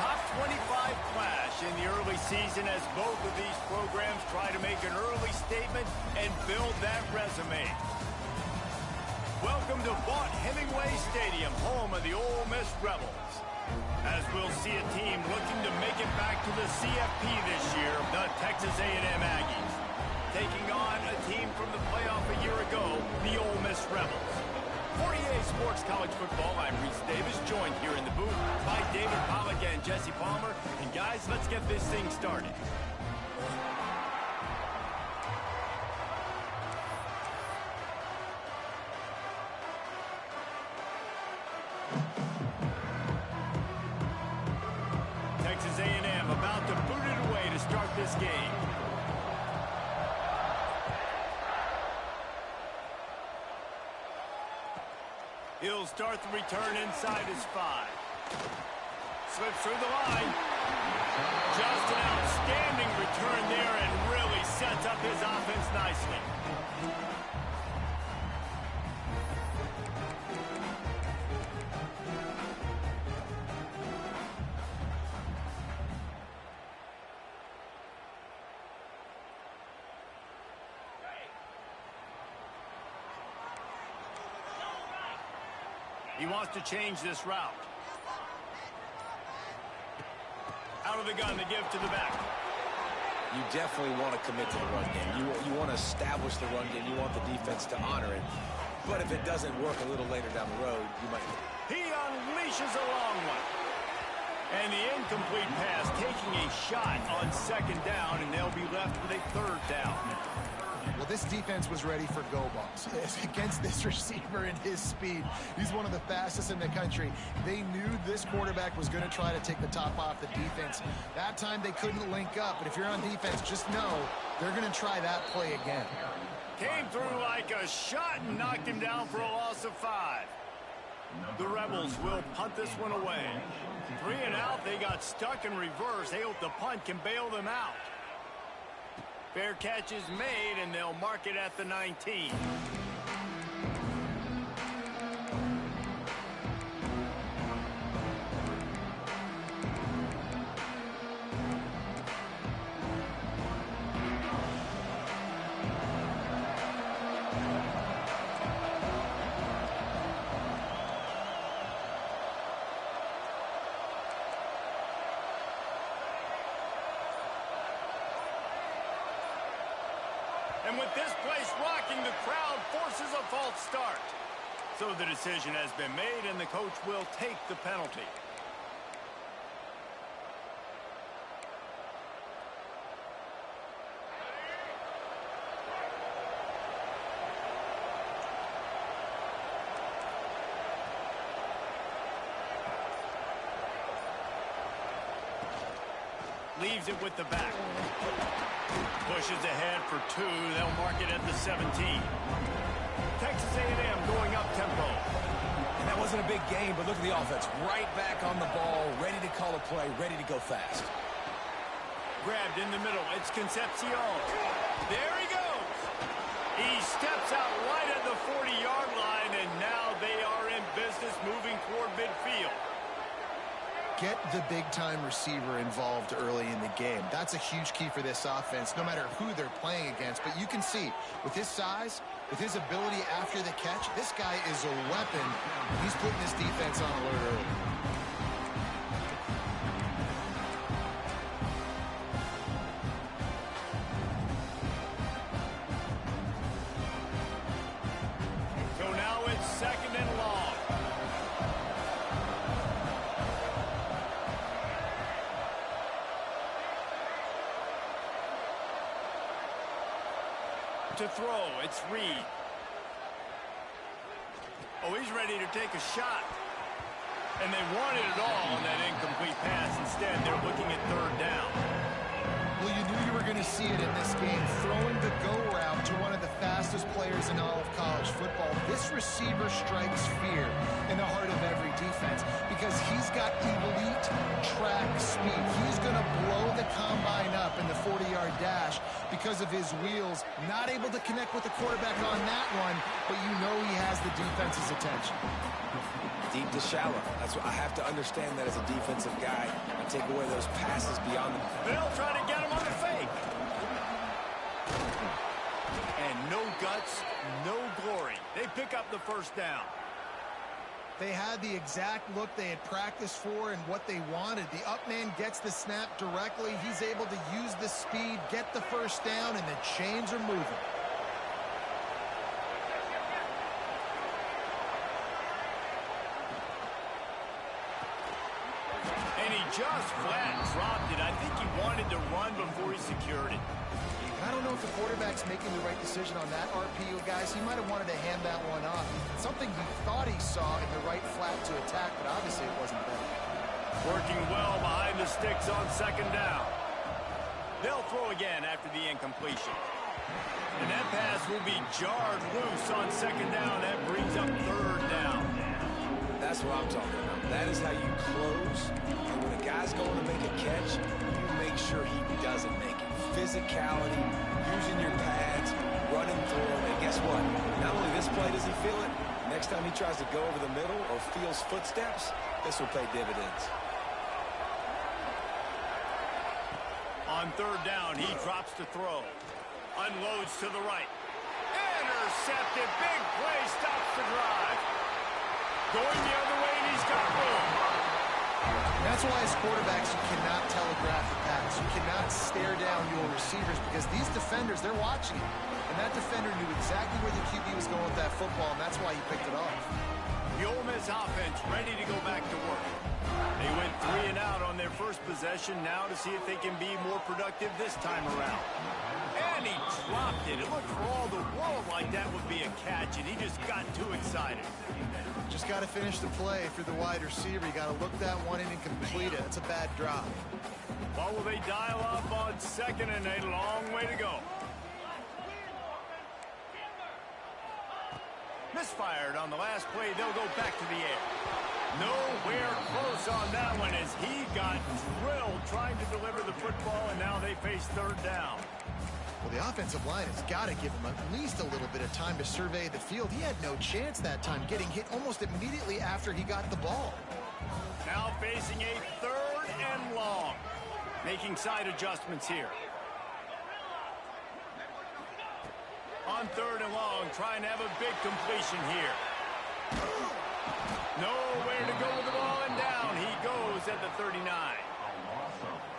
top 25 clash in the early season as both of these programs try to make an early statement and build that resume. Welcome to Vaught-Hemingway Stadium, home of the Ole Miss Rebels. As we'll see a team looking to make it back to the CFP this year, the Texas A&M Aggies, taking on a team from the playoff a year ago, the Ole Miss Rebels. 48 Sports College Football, I'm Reese Davis, joined here in the booth by David Pollack and Jesse Palmer. And guys, let's get this thing started. Texas A&M about to boot it away to start this game. He'll start the return inside his 5. Slips through the line. Just an outstanding return there and really sets up his offense nicely. He wants to change this route. Out of the gun to give to the back. You definitely want to commit to the run game. You want to establish the run game. You want the defense to honor it. But if it doesn't work a little later down the road, you might... He unleashes a long one. And the incomplete pass taking a shot on second down, and they'll be left with a third down. Well, this defense was ready for go balls against this receiver and his speed. He's one of the fastest in the country. They knew this quarterback was going to try to take the top off the defense. That time they couldn't link up, but if you're on defense, just know they're going to try that play again. Came through like a shot and knocked him down for a loss of 5. The Rebels will punt this one away. 3 and out, they got stuck in reverse. They hope the punt can bail them out. Fair catch is made, and they'll mark it at the 19. And with this place rocking, the crowd forces a false start. So the decision has been made, and the coach will take the penalty. Leaves it with the back. Pushes ahead for 2. They'll mark it at the 17. Texas A&M going up tempo. And that wasn't a big game, but look at the offense. Right back on the ball, ready to call a play, ready to go fast. Grabbed in the middle. It's Concepcion. There he goes. He steps out right at the 40-yard line, and now they are in business moving toward midfield. Get the big-time receiver involved early in the game. That's a huge key for this offense, no matter who they're playing against. But you can see, with his size, with his ability after the catch, this guy is a weapon. He's putting his defense on alert early. So now it's second and long. To throw, it's Reed. Oh, he's ready to take a shot. And they wanted it all on that incomplete pass. Instead, they're looking at third down. Well, you knew you were going to see it in this game. Throwing the go route to one of the fastest players in all of college football. This receiver strikes fear in the heart of every defense because he's got elite track speed. He's going to blow the combine up in the 40-yard dash because of his wheels. Not able to connect with the quarterback on that one, but you know he has the defense's attention. deep to shallow. That's what I have to understand that as a defensive guy and take away those passes beyond them. They'll try to get him on the fake. And no guts, no glory. They pick up the first down. They had the exact look they had practiced for and what they wanted. The up man gets the snap directly. He's able to use the speed, get the first down, and the chains are moving. And he just flat dropped it. I think he wanted to run before he secured it. I don't know if the quarterback's making the right decision on that RPO, guys. He might have wanted to hand that one off. Something he thought he saw in the right flat to attack, but obviously it wasn't there. Working well behind the sticks on second down. They'll throw again after the incompletion. And that pass will be jarred loose on second down. That brings up third down. That's what I'm talking about. That is how you close. And when a guy's going to make a catch, you make sure he doesn't make it. Physicality, using your pads, running through them. And guess what? Not only this play does he feel it, next time he tries to go over the middle or feels footsteps, this will pay dividends. On third down, he drops to throw. Unloads to the right. Intercepted. Big play. Stops the drive. Going the other way, and he's got room. That's why as quarterbacks you cannot telegraph the pass. You cannot stare down your receivers because these defenders, they're watching it. And that defender knew exactly where the QB was going with that football, and that's why he picked it off. The Ole Miss offense ready to go back to work. They went 3 and out on their first possession, now to see if they can be more productive this time around. And he dropped it. It looked for all the world like that would be a catch, and he just got too excited. Just got to finish the play. If you're the wide receiver, you got to look that one in and complete it. It's a bad drop. Well, will they dial up on second and a long way to go? Misfired on the last play. They'll go back to the air. Nowhere close on that one as he got drilled trying to deliver the football, and now they face third down. Well, the offensive line has got to give him at least a little bit of time to survey the field. He had no chance that time, getting hit almost immediately after he got the ball. Now facing a third and long. Making side adjustments here. On third and long, trying to have a big completion here. Nowhere to go with the ball, and down he goes at the 39.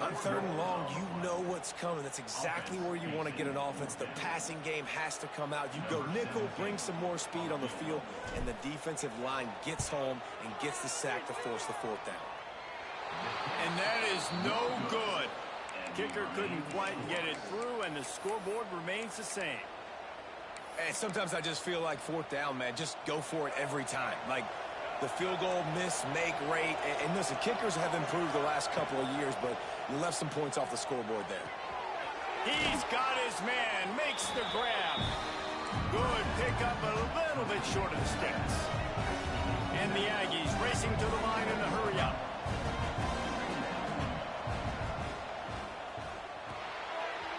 On third and long, you know what's coming. That's exactly where you want to get an offense. The passing game has to come out. You go nickel, bring some more speed on the field, and the defensive line gets home and gets the sack to force the fourth down. And that is no good. Kicker couldn't quite get it through, and the scoreboard remains the same. And sometimes I just feel like fourth down, man, just go for it every time. Like the field goal miss, make rate. And listen, kickers have improved the last couple of years, but you left some points off the scoreboard there. He's got his man, makes the grab. Good pickup, a little bit short of the sticks. And the Aggies racing to the line in the hurry up.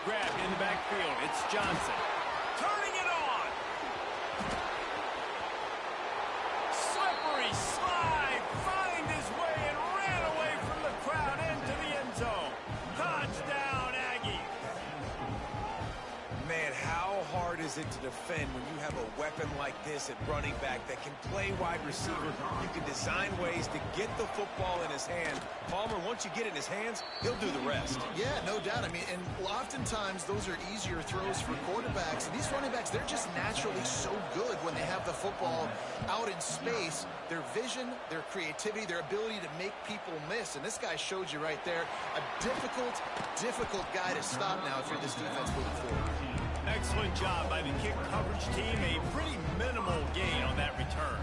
Grabbed in the backfield, it's Johnson. Turning it on. Slippery slide, find his way and ran away from the crowd into the end zone. Touchdown, Aggies. Man, how hard is it to defend when you have a weapon like this at running back that can play wide receiver? You can design ways to get the football in his hand. Palmer, once you get it in his hands, he'll do the rest. Yeah, no doubt. I mean, and oftentimes those are easier throws for quarterbacks. And these running backs, they're just naturally so good when they have the football out in space. Their vision, their creativity, their ability to make people miss. And this guy showed you right there, a difficult guy to stop now if you're this defense moving forward. Excellent job by the kick coverage team. A pretty minimal gain on that return.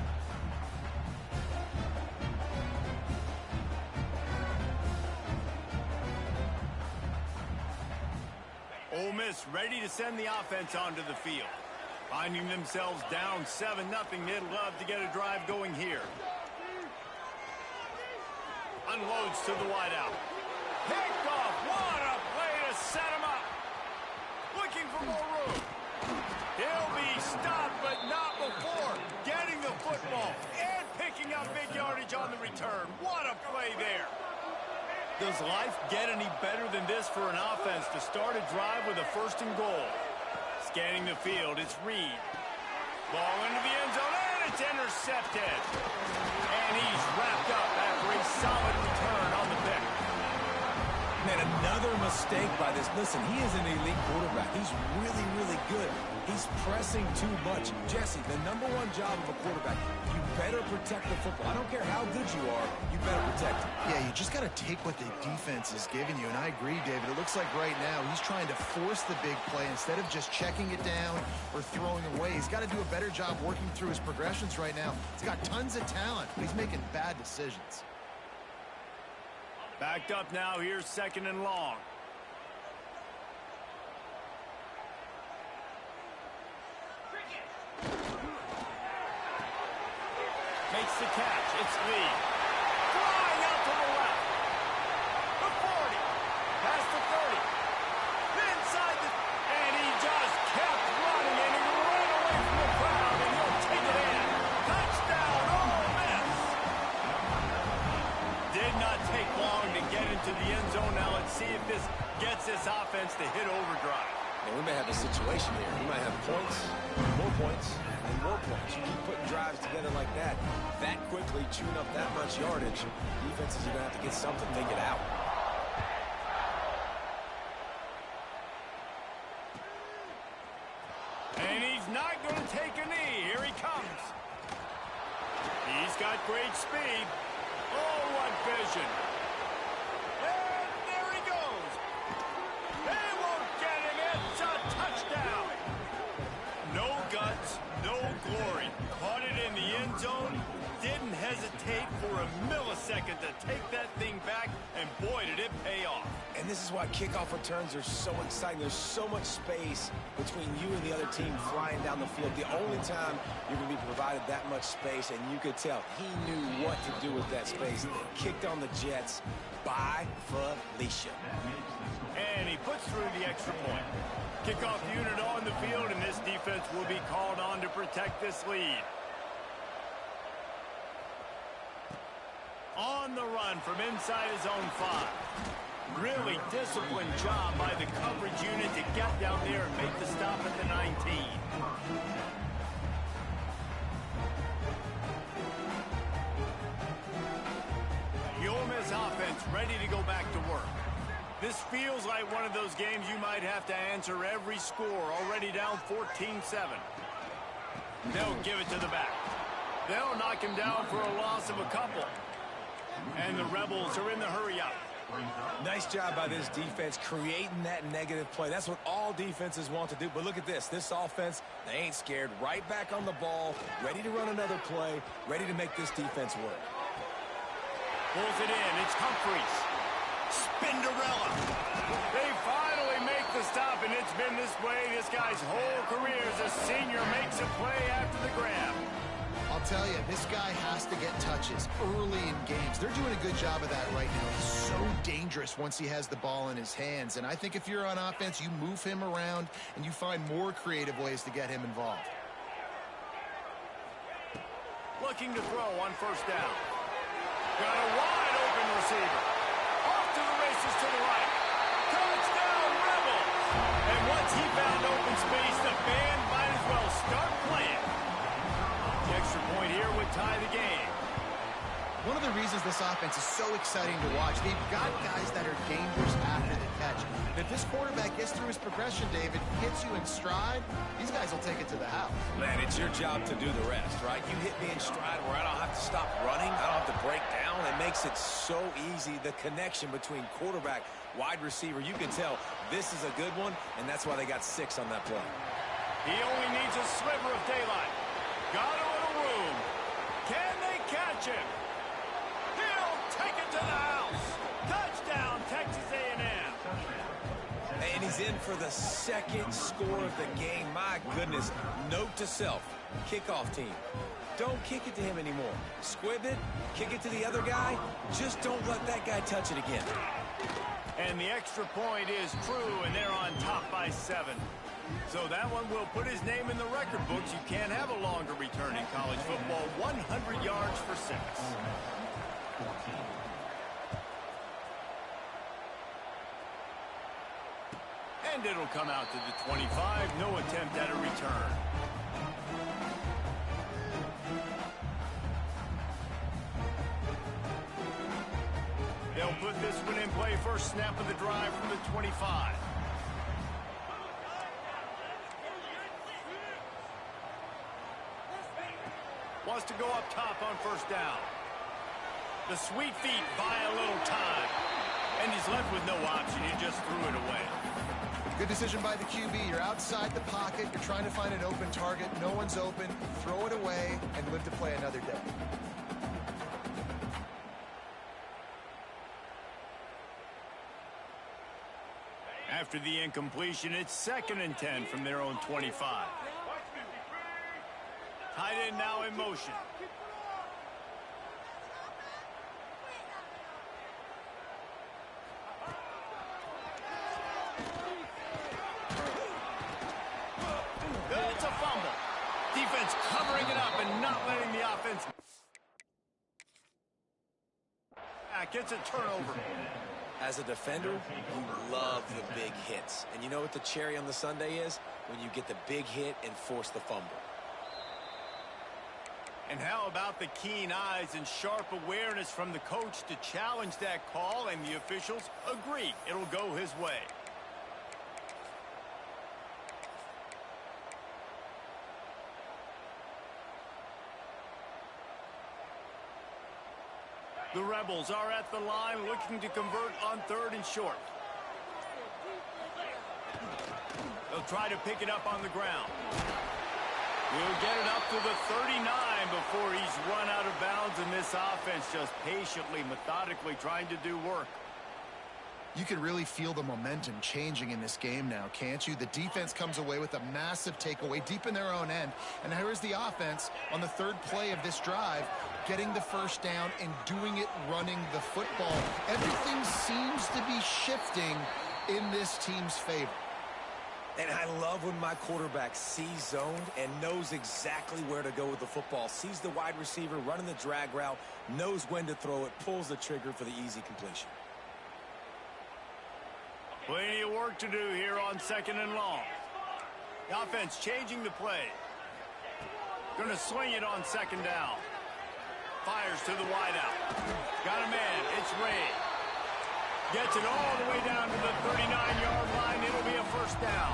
Ole Miss ready to send the offense onto the field. Finding themselves down 7-0, they'd love to get a drive going here. Unloads to the wideout. Picked off. What a play to set him up. Looking for more room. He'll be stopped, but not before getting the football and picking up big yards. play there. Does life get any better than this for an offense to start a drive with a 1st and goal? Scanning the field, it's Reed. Ball into the end zone, and it's intercepted. And he's wrapped up after a solid return on the pick. Man, another mistake by this. Listen, he is an elite quarterback. He's really, really good. He's pressing too much. Jesse, the #1 job of a quarterback, you better protect the football. I don't care how good you are, you better protect it. Yeah, you just got to take what the defense is giving you, and I agree, David. It looks like right now he's trying to force the big play instead of just checking it down or throwing away. He's got to do a better job working through his progressions right now. He's got tons of talent, but he's making bad decisions. Backed up now, here's 2nd and long. Makes the catch. It's Lee. Flying out to the left. The 40. Past the 30. Inside the... And he just kept running, and he ran away from the crowd, and he'll take it in. Touchdown, Ole Miss. Did not take long to get into the end zone. Now let's see if this gets this offense to hit overdrive. And we may have a situation here. We might have points, more points, and more points. You keep putting drives together like that quickly, chewing up that much yardage, defenses are going to have to get something figured out. And he's not going to take a knee. Here he comes. He's got great speed. Oh, what vision. And there he goes. They won't get him. It's a touchdown. No guts, no glory. Caught it in the end zone. Didn't hesitate for a millisecond to take that thing back, and boy, did it pay off. And this is why kickoff returns are so exciting. There's so much space between you and the other team flying down the field. The only time you're going to be provided that much space, and you could tell he knew what to do with that space. Kicked on the Jets by Felicia. And he puts through the extra point. Kickoff unit on the field, and this defense will be called on to protect this lead. On the run from inside his own 5. Really disciplined job by the coverage unit to get down there and make the stop at the 19. The Ole Miss offense ready to go back to work. This feels like one of those games you might have to answer every score, already down 14-7. They'll give it to the back. They'll knock him down for a loss of a couple. And the Rebels are in the hurry-up. Nice job by this defense creating that negative play. That's what all defenses want to do. But look at this. This offense, they ain't scared. Right back on the ball, ready to run another play, ready to make this defense work. Pulls it in. It's Humphreys. Spinderella. They finally make the stop, and it's been this way this guy's whole career as a senior. Makes a play after the grab. I'll tell you, this guy has to get touches early in games. They're doing a good job of that right now. He's so dangerous once he has the ball in his hands. And I think if you're on offense, you move him around and you find more creative ways to get him involved. Looking to throw on 1st down. Got a wide open receiver. Off to the races to the right. Touchdown, Rebels! And once he found open space, the band might as well start playing. The extra point here would tie the game. One of the reasons this offense is so exciting to watch, they've got guys that are dangerous after the catch. And if this quarterback gets through his progression, David, hits you in stride, these guys will take it to the house. Man, it's your job to do the rest, right? You hit me in stride where I don't have to stop running. I don't have to break down. It makes it so easy. The connection between quarterback, wide receiver, you can tell this is a good one, and that's why they got 6 on that play. He only needs a sliver of daylight. Got a little room. Can they catch him? He'll take it to the house. Touchdown, Texas A&M. And he's in for the 2nd score of the game. My goodness. Note to self, kickoff team. Don't kick it to him anymore. Squib it, kick it to the other guy. Just don't let that guy touch it again. And the extra point is true, and they're on top by 7. So that one will put his name in the record books. You can't have a longer return in college football. 100 yards for 6. And it'll come out to the 25. No attempt at a return. They'll put this one in play. First snap of the drive from the 25. Wants to go up top on first down. The sweet feet buy a little time. And he's left with no option. He just threw it away. Good decision by the QB. You're outside the pocket. You're trying to find an open target. No one's open. Throw it away and live to play another day. After the incompletion, it's 2nd and 10 from their own 25. Tight end now in motion. It's a fumble. Defense covering it up and not letting the offense back. It's a turnover. As a defender, you love the big hits. And you know what the cherry on the sundae is? When you get the big hit and force the fumble. And how about the keen eyes and sharp awareness from the coach to challenge that call, and the officials agree it'll go his way. The Rebels are at the line looking to convert on 3rd and short. They'll try to pick it up on the ground. He'll get it up to the 39 before he's run out of bounds, and this offense just patiently, methodically trying to do work. You can really feel the momentum changing in this game now, can't you? The defense comes away with a massive takeaway deep in their own end. And here's the offense on the 3rd play of this drive, getting the first down and doing it running the football. Everything seems to be shifting in this team's favor. And I love when my quarterback sees zoned and knows exactly where to go with the football. Sees the wide receiver running the drag route, knows when to throw it, pulls the trigger for the easy completion. Plenty of work to do here on 2nd and long. The offense changing the play. Going to swing it on 2nd down. Fires to the wideout. Got a man. It's Ray. Gets it all the way down to the 39-yard line. It'll be a first down.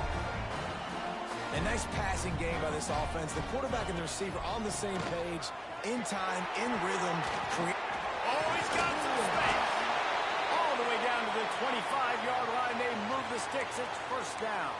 A nice passing game by this offense. The quarterback and the receiver on the same page, in time, in rhythm. Oh, he's got some space. All the way down to the 25-yard line. They move the sticks. It's first down.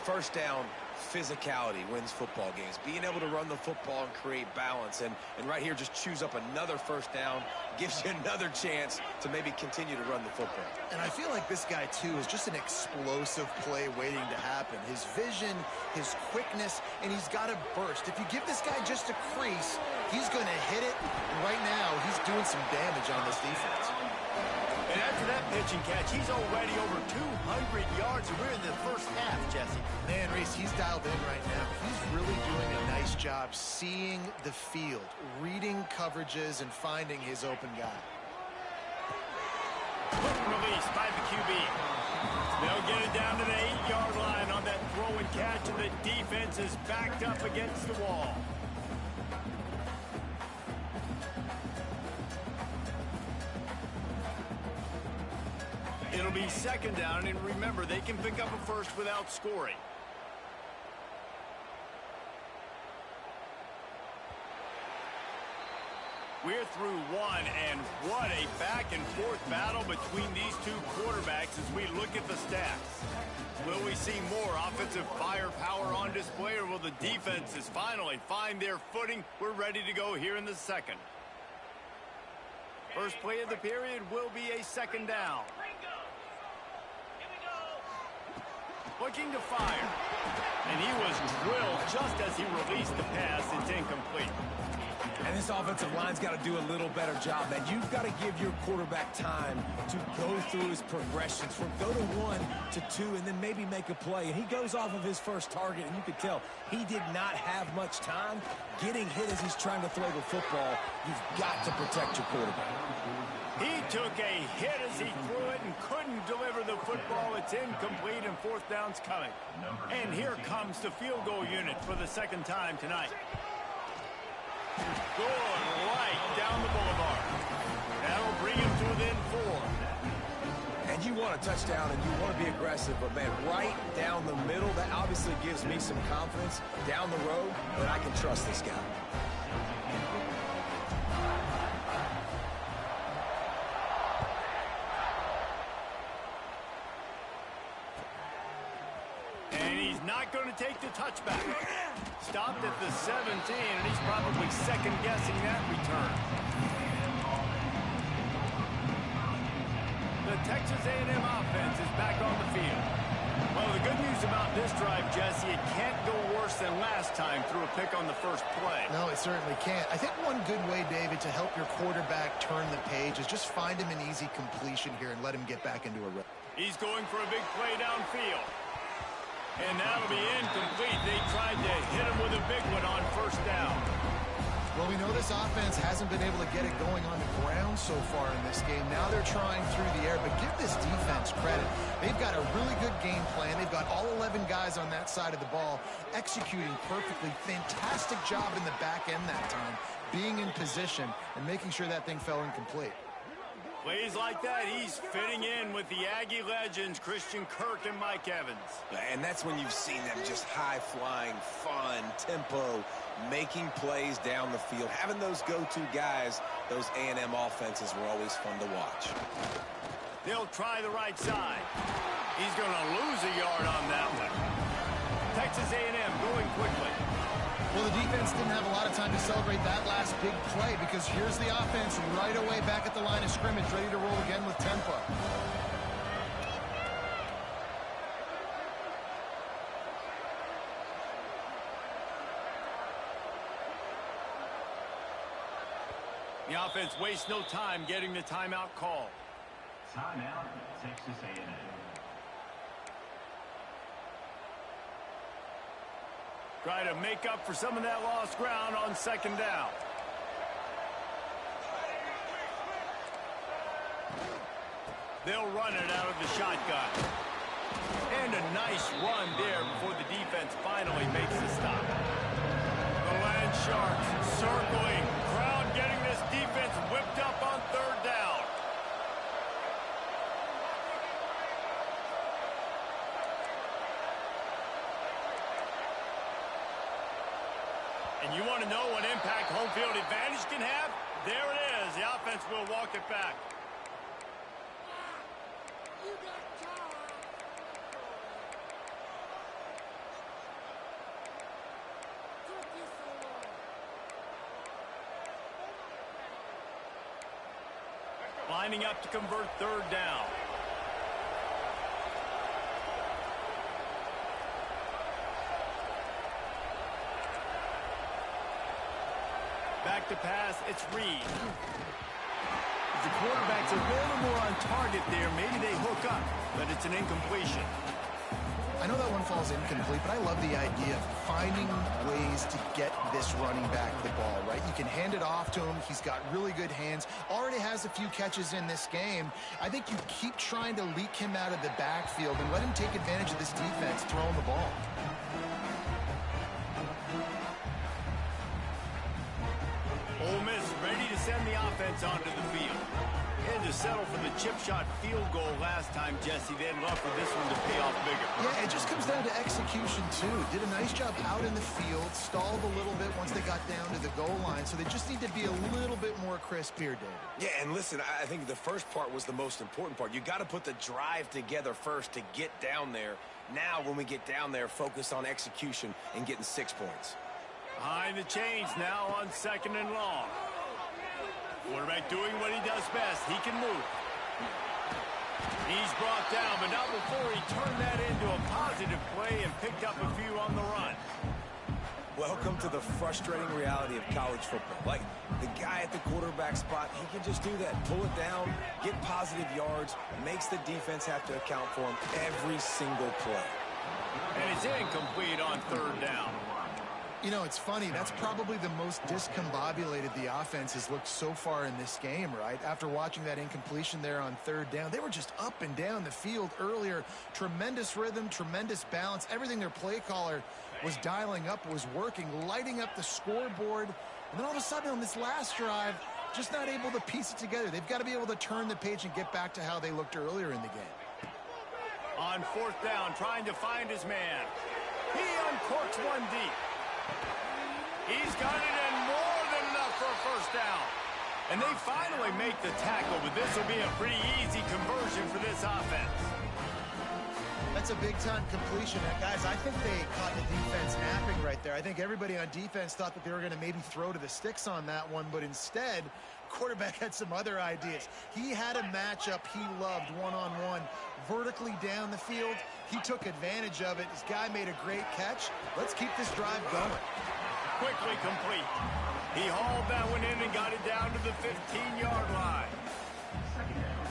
First down, physicality wins football games. Being able to run the football and create balance. And right here, just choose up another first down. Gives you another chance to maybe continue to run the football. And I feel like this guy, too, is just an explosive play waiting to happen. His vision, his quickness, and he's got a burst. If you give this guy just a crease, he's going to hit it. And right now, he's doing some damage on this defense. And after that pitch and catch, he's already over 200 yards, and we're in the first half, Jesse. Man, Reese, he's dialed in right now. He's really doing a nice job seeing the field, reading coverages, and finding his open guy. Quick release by the QB. They'll get it down to the 8-yard line on that throw and catch, and the defense is backed up against the wall. It'll be 2nd down, and remember, they can pick up a first without scoring. We're through one, and what a back-and-forth battle between these two quarterbacks as we look at the stats. Will we see more offensive firepower on display, or will the defenses finally find their footing? We're ready to go here in the 2nd. First play of the period will be a 2nd down. Looking to fire. And he was drilled just as he released the pass. It's incomplete. And this offensive line's got to do a little better job, man. You've got to give your quarterback time to go through his progressions from go to 1 to 2 and then maybe make a play. And he goes off of his first target, and you could tell he did not have much time getting hit as he's trying to throw the football. You've got to protect your quarterback. He took a hit as he threw it and couldn't deliver the football. It's incomplete, and fourth down's coming. And here comes the field goal unit for the second time tonight. Going right down the boulevard. That'll bring him to within 4. And you want a touchdown and you want to be aggressive, but, man, right down the middle, that obviously gives me some confidence down the road that I can trust this guy. And he's not going to take the touchback. Stopped at the 17, and he's probably second-guessing that return. The Texas A&M offense is back on the field. Well, the good news about this drive, Jesse, it can't go worse than last time through a pick on the first play. No, it certainly can't. I think one good way, David, to help your quarterback turn the page is just find him an easy completion here and let him get back into a rhythm. He's going for a big play downfield. And that'll be incomplete. They tried to hit him with a big one on first down. Well, we know this offense hasn't been able to get it going on the ground so far in this game. Now they're trying through the air, but give this defense credit. They've got a really good game plan. They've got all 11 guys on that side of the ball executing perfectly. Fantastic job in the back end that time, being in position and making sure that thing fell incomplete. Plays like that, he's fitting in with the Aggie legends, Christian Kirk and Mike Evans. And that's when you've seen them just high-flying, fun, tempo, making plays down the field. Having those go-to guys, those A&M offenses were always fun to watch. They'll try the right side. He's going to lose a yard on that one. Texas A&M going quickly. Well, the defense didn't have a lot of time to celebrate that last big play because here's the offense right away back at the line of scrimmage, ready to roll again with tempo. The offense wastes no time getting the timeout call. Timeout, Texas A&M. Try to make up for some of that lost ground on second down. They'll run it out of the shotgun. And a nice run there before the defense finally makes the stop. The Land Sharks circling. Crowd getting this defense whipped up on third down. And you want to know what impact home field advantage can have? There it is. The offense will walk it back. Lining up to convert third down. Back to pass, it's Reed. If the quarterback's a little more on target there, maybe they hook up, but it's an incompletion. I know that one falls incomplete, but I love the idea of finding ways to get this running back the ball, right? You can hand it off to him. He's got really good hands. Already has a few catches in this game. I think you keep trying to leak him out of the backfield and let him take advantage of this defense throwing the ball. Ole Miss ready to send the offense onto the field. Had to settle for the chip shot field goal last time, Jesse. They'd love for this one to pay off bigger. Yeah, it just comes down to execution, too. Did a nice job out in the field, stalled a little bit once they got down to the goal line, so they just need to be a little bit more crisp here, David. Yeah, and listen, I think the first part was the most important part. You got to put the drive together first to get down there. Now, when we get down there, focus on execution and getting 6 points. Behind the chains now on second and long. Quarterback doing what he does best. He can move. He's brought down, but not before he turned that into a positive play and picked up a few on the run. Welcome to the frustrating reality of college football. Like, the guy at the quarterback spot, he can just do that. Pull it down, get positive yards, makes the defense have to account for him every single play. And it's incomplete on third down. You know, it's funny. That's probably the most discombobulated the offense has looked so far in this game, right? After watching that incompletion there on third down, they were just up and down the field earlier. Tremendous rhythm, tremendous balance. Everything their play caller was dialing up was working, lighting up the scoreboard. And then all of a sudden on this last drive, just not able to piece it together. They've got to be able to turn the page and get back to how they looked earlier in the game. On fourth down, trying to find his man. He uncorks one deep. He's got it in more than enough for a first down. And they finally make the tackle, but this will be a pretty easy conversion for this offense. That's a big-time completion. Guys, I think they caught the defense napping right there. I think everybody on defense thought that they were going to maybe throw to the sticks on that one, but instead, quarterback had some other ideas. He had a matchup he loved one-on-one, vertically down the field. He took advantage of it. This guy made a great catch. Let's keep this drive going. Quickly complete. He hauled that one in and got it down to the 15-yard line.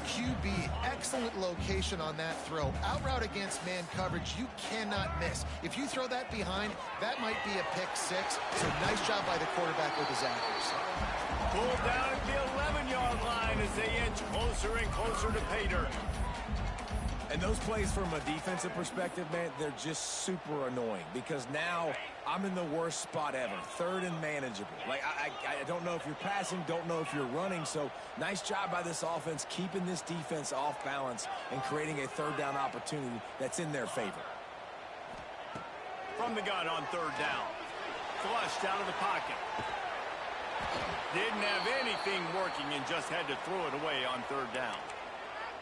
QB, excellent location on that throw. Out route against man coverage, you cannot miss. If you throw that behind, that might be a pick six. So nice job by the quarterback with his accuracy. Pulled down at the 11-yard line as they inch closer and closer to pay dirt. And those plays from a defensive perspective, man, they're just super annoying because now I'm in the worst spot ever, third and manageable. Like, I don't know if you're passing, don't know if you're running, so nice job by this offense keeping this defense off balance and creating a third down opportunity that's in their favor. From the gun on third down. Flushed out of the pocket. Didn't have anything working and just had to throw it away on third down.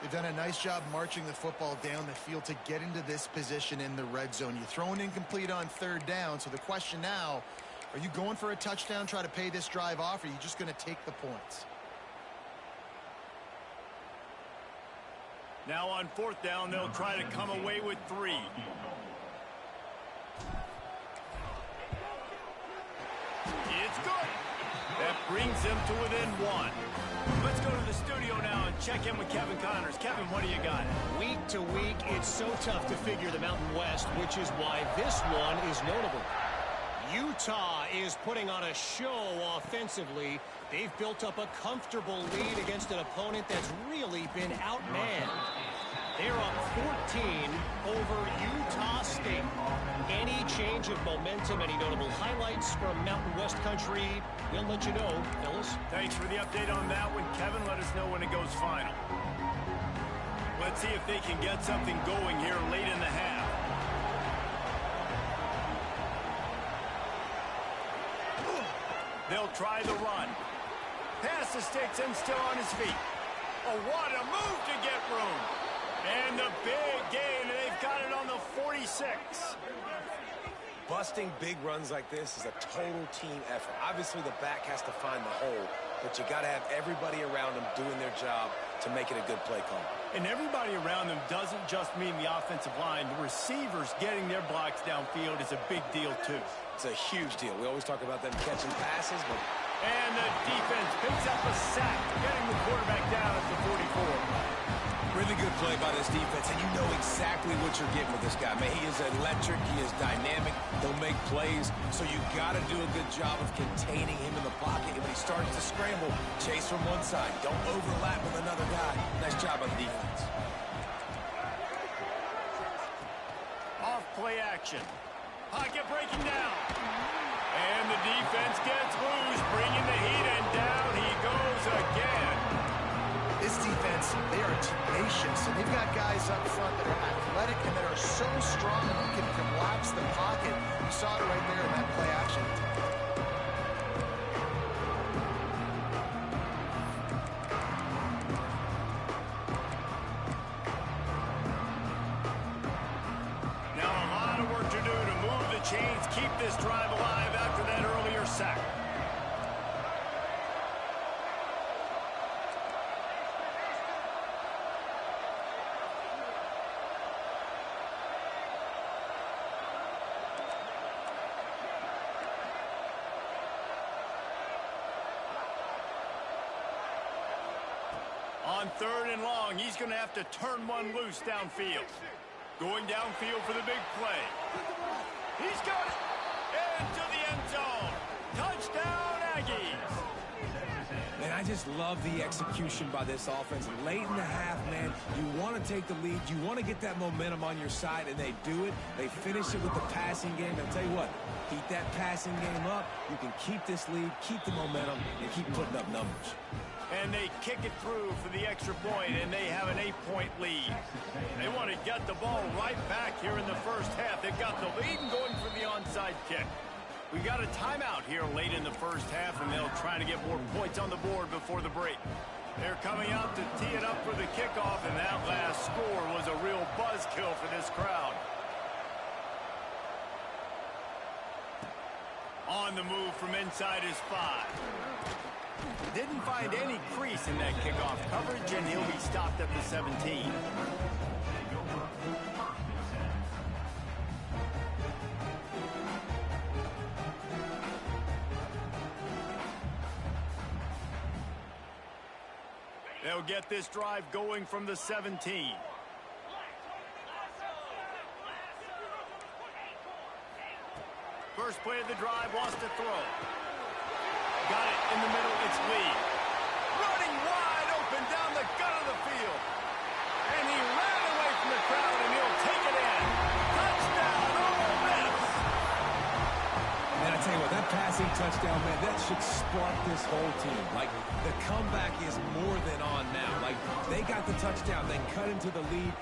They've done a nice job marching the football down the field to get into this position in the red zone. You throw an incomplete on third down, so the question now, are you going for a touchdown, try to pay this drive off, or are you just going to take the points? Now on fourth down, they'll try to come away with 3. It's good. That brings them to within 1. Let's go to the studio now and check in with Kevin Connors. Kevin, what do you got? Week to week, it's so tough to figure the Mountain West, which is why this one is notable. Utah is putting on a show offensively. They've built up a comfortable lead against an opponent that's really been outmanned. They're up 14 over Utah State. Any change of momentum, any notable highlights from Mountain West country, we'll let you know, fellas. Thanks for the update on that one, Kevin. Let us know when it goes final. Let's see if they can get something going here late in the half. They'll try the run. Pass the sticks and still on his feet. Oh, what a move to get room. And the big gain, and they've got it on the 46. Busting big runs like this is a total team effort. Obviously, the back has to find the hole, but you got to have everybody around them doing their job to make it a good play call. And everybody around them doesn't just mean the offensive line. The receivers getting their blocks downfield is a big deal, too. It's a huge deal. We always talk about them catching passes, but... And the defense picks up a sack, getting the quarterback down at the 44. Really good play by this defense, and you know exactly what you're getting with this guy. Man, he is electric. He is dynamic. He'll make plays, so you got to do a good job of containing him in the pocket. And when he starts to scramble, chase from one side. Don't overlap with another guy. Nice job on the defense. Off play action. Pocket breaking down. And the defense gets loose, bringing the heat, and down he goes again. This defense, they are tenacious, and they've got guys up front that are athletic and that are so strong and can collapse the pocket. You saw it right there in that play action. Now a lot of work to do to move the chains, keep this drive alive after that earlier sack. On 3rd and long, he's going to have to turn one loose downfield. Going downfield for the big play. He's got it into the end zone. Touchdown, Aggies. Man, I just love the execution by this offense. Late in the half, man, you want to take the lead. You want to get that momentum on your side, and they do it. They finish it with the passing game. I'll tell you what, keep that passing game up. You can keep this lead, keep the momentum, and keep putting up numbers. And they kick it through for the extra point, and they have an 8-point lead. They want to get the ball right back here in the first half. They've got the lead and going for the onside kick. We got a timeout here late in the first half, and they'll try to get more points on the board before the break. They're coming out to tee it up for the kickoff, and that last score was a real buzzkill for this crowd. On the move from inside his 5. Didn't find any crease in that kickoff coverage, and he'll be stopped at the 17. They'll get this drive going from the 17. First play of the drive, wants to throw. Got it in the middle, it's Lee. Running wide open down the gut of the field. And he ran away from the crowd, and he'll take it in. Touchdown, Ole Miss. Man, I tell you what, that passing touchdown, man, that should spark this whole team. Like, the comeback is more than on now. Like, they got the touchdown, then cut into the lead.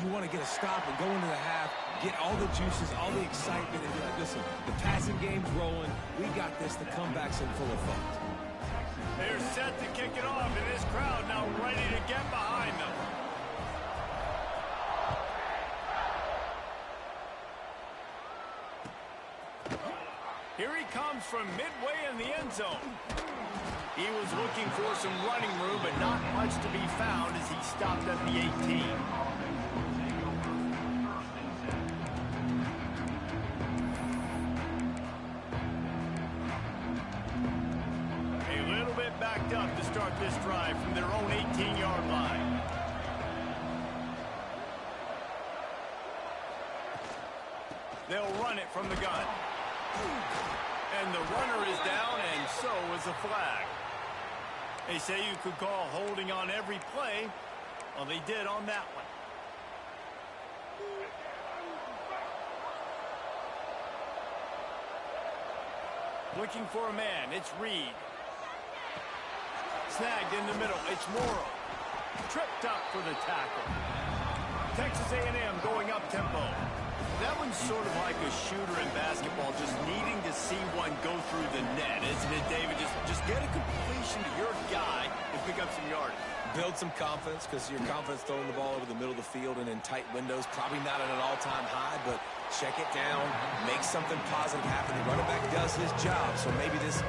You want to get a stop and go into the half, get all the juices, all the excitement, and be like, listen, the passing game's rolling. We got this. The comeback's in full effect. They're set to kick it off, and this crowd now ready to get behind them. Here he comes from midway in the end zone. He was looking for some running room, but not much to be found as he stopped at the 18. Backed up to start this drive from their own 18-yard line. They'll run it from the gun. And the runner is down, and so is a flag. They say you could call holding on every play. Well, they did on that one. Looking for a man, it's Reed. Snagged in the middle, it's Morrow. Tripped up for the tackle. Texas A&M going up tempo. That one's sort of like a shooter in basketball, just needing to see one go through the net, isn't it, David? Just get a completion to your guy and pick up some yardage. Build some confidence, because your confidence throwing the ball over the middle of the field and in tight windows, probably not at an all-time high, but check it down, make something positive happen. The running back does his job, so maybe this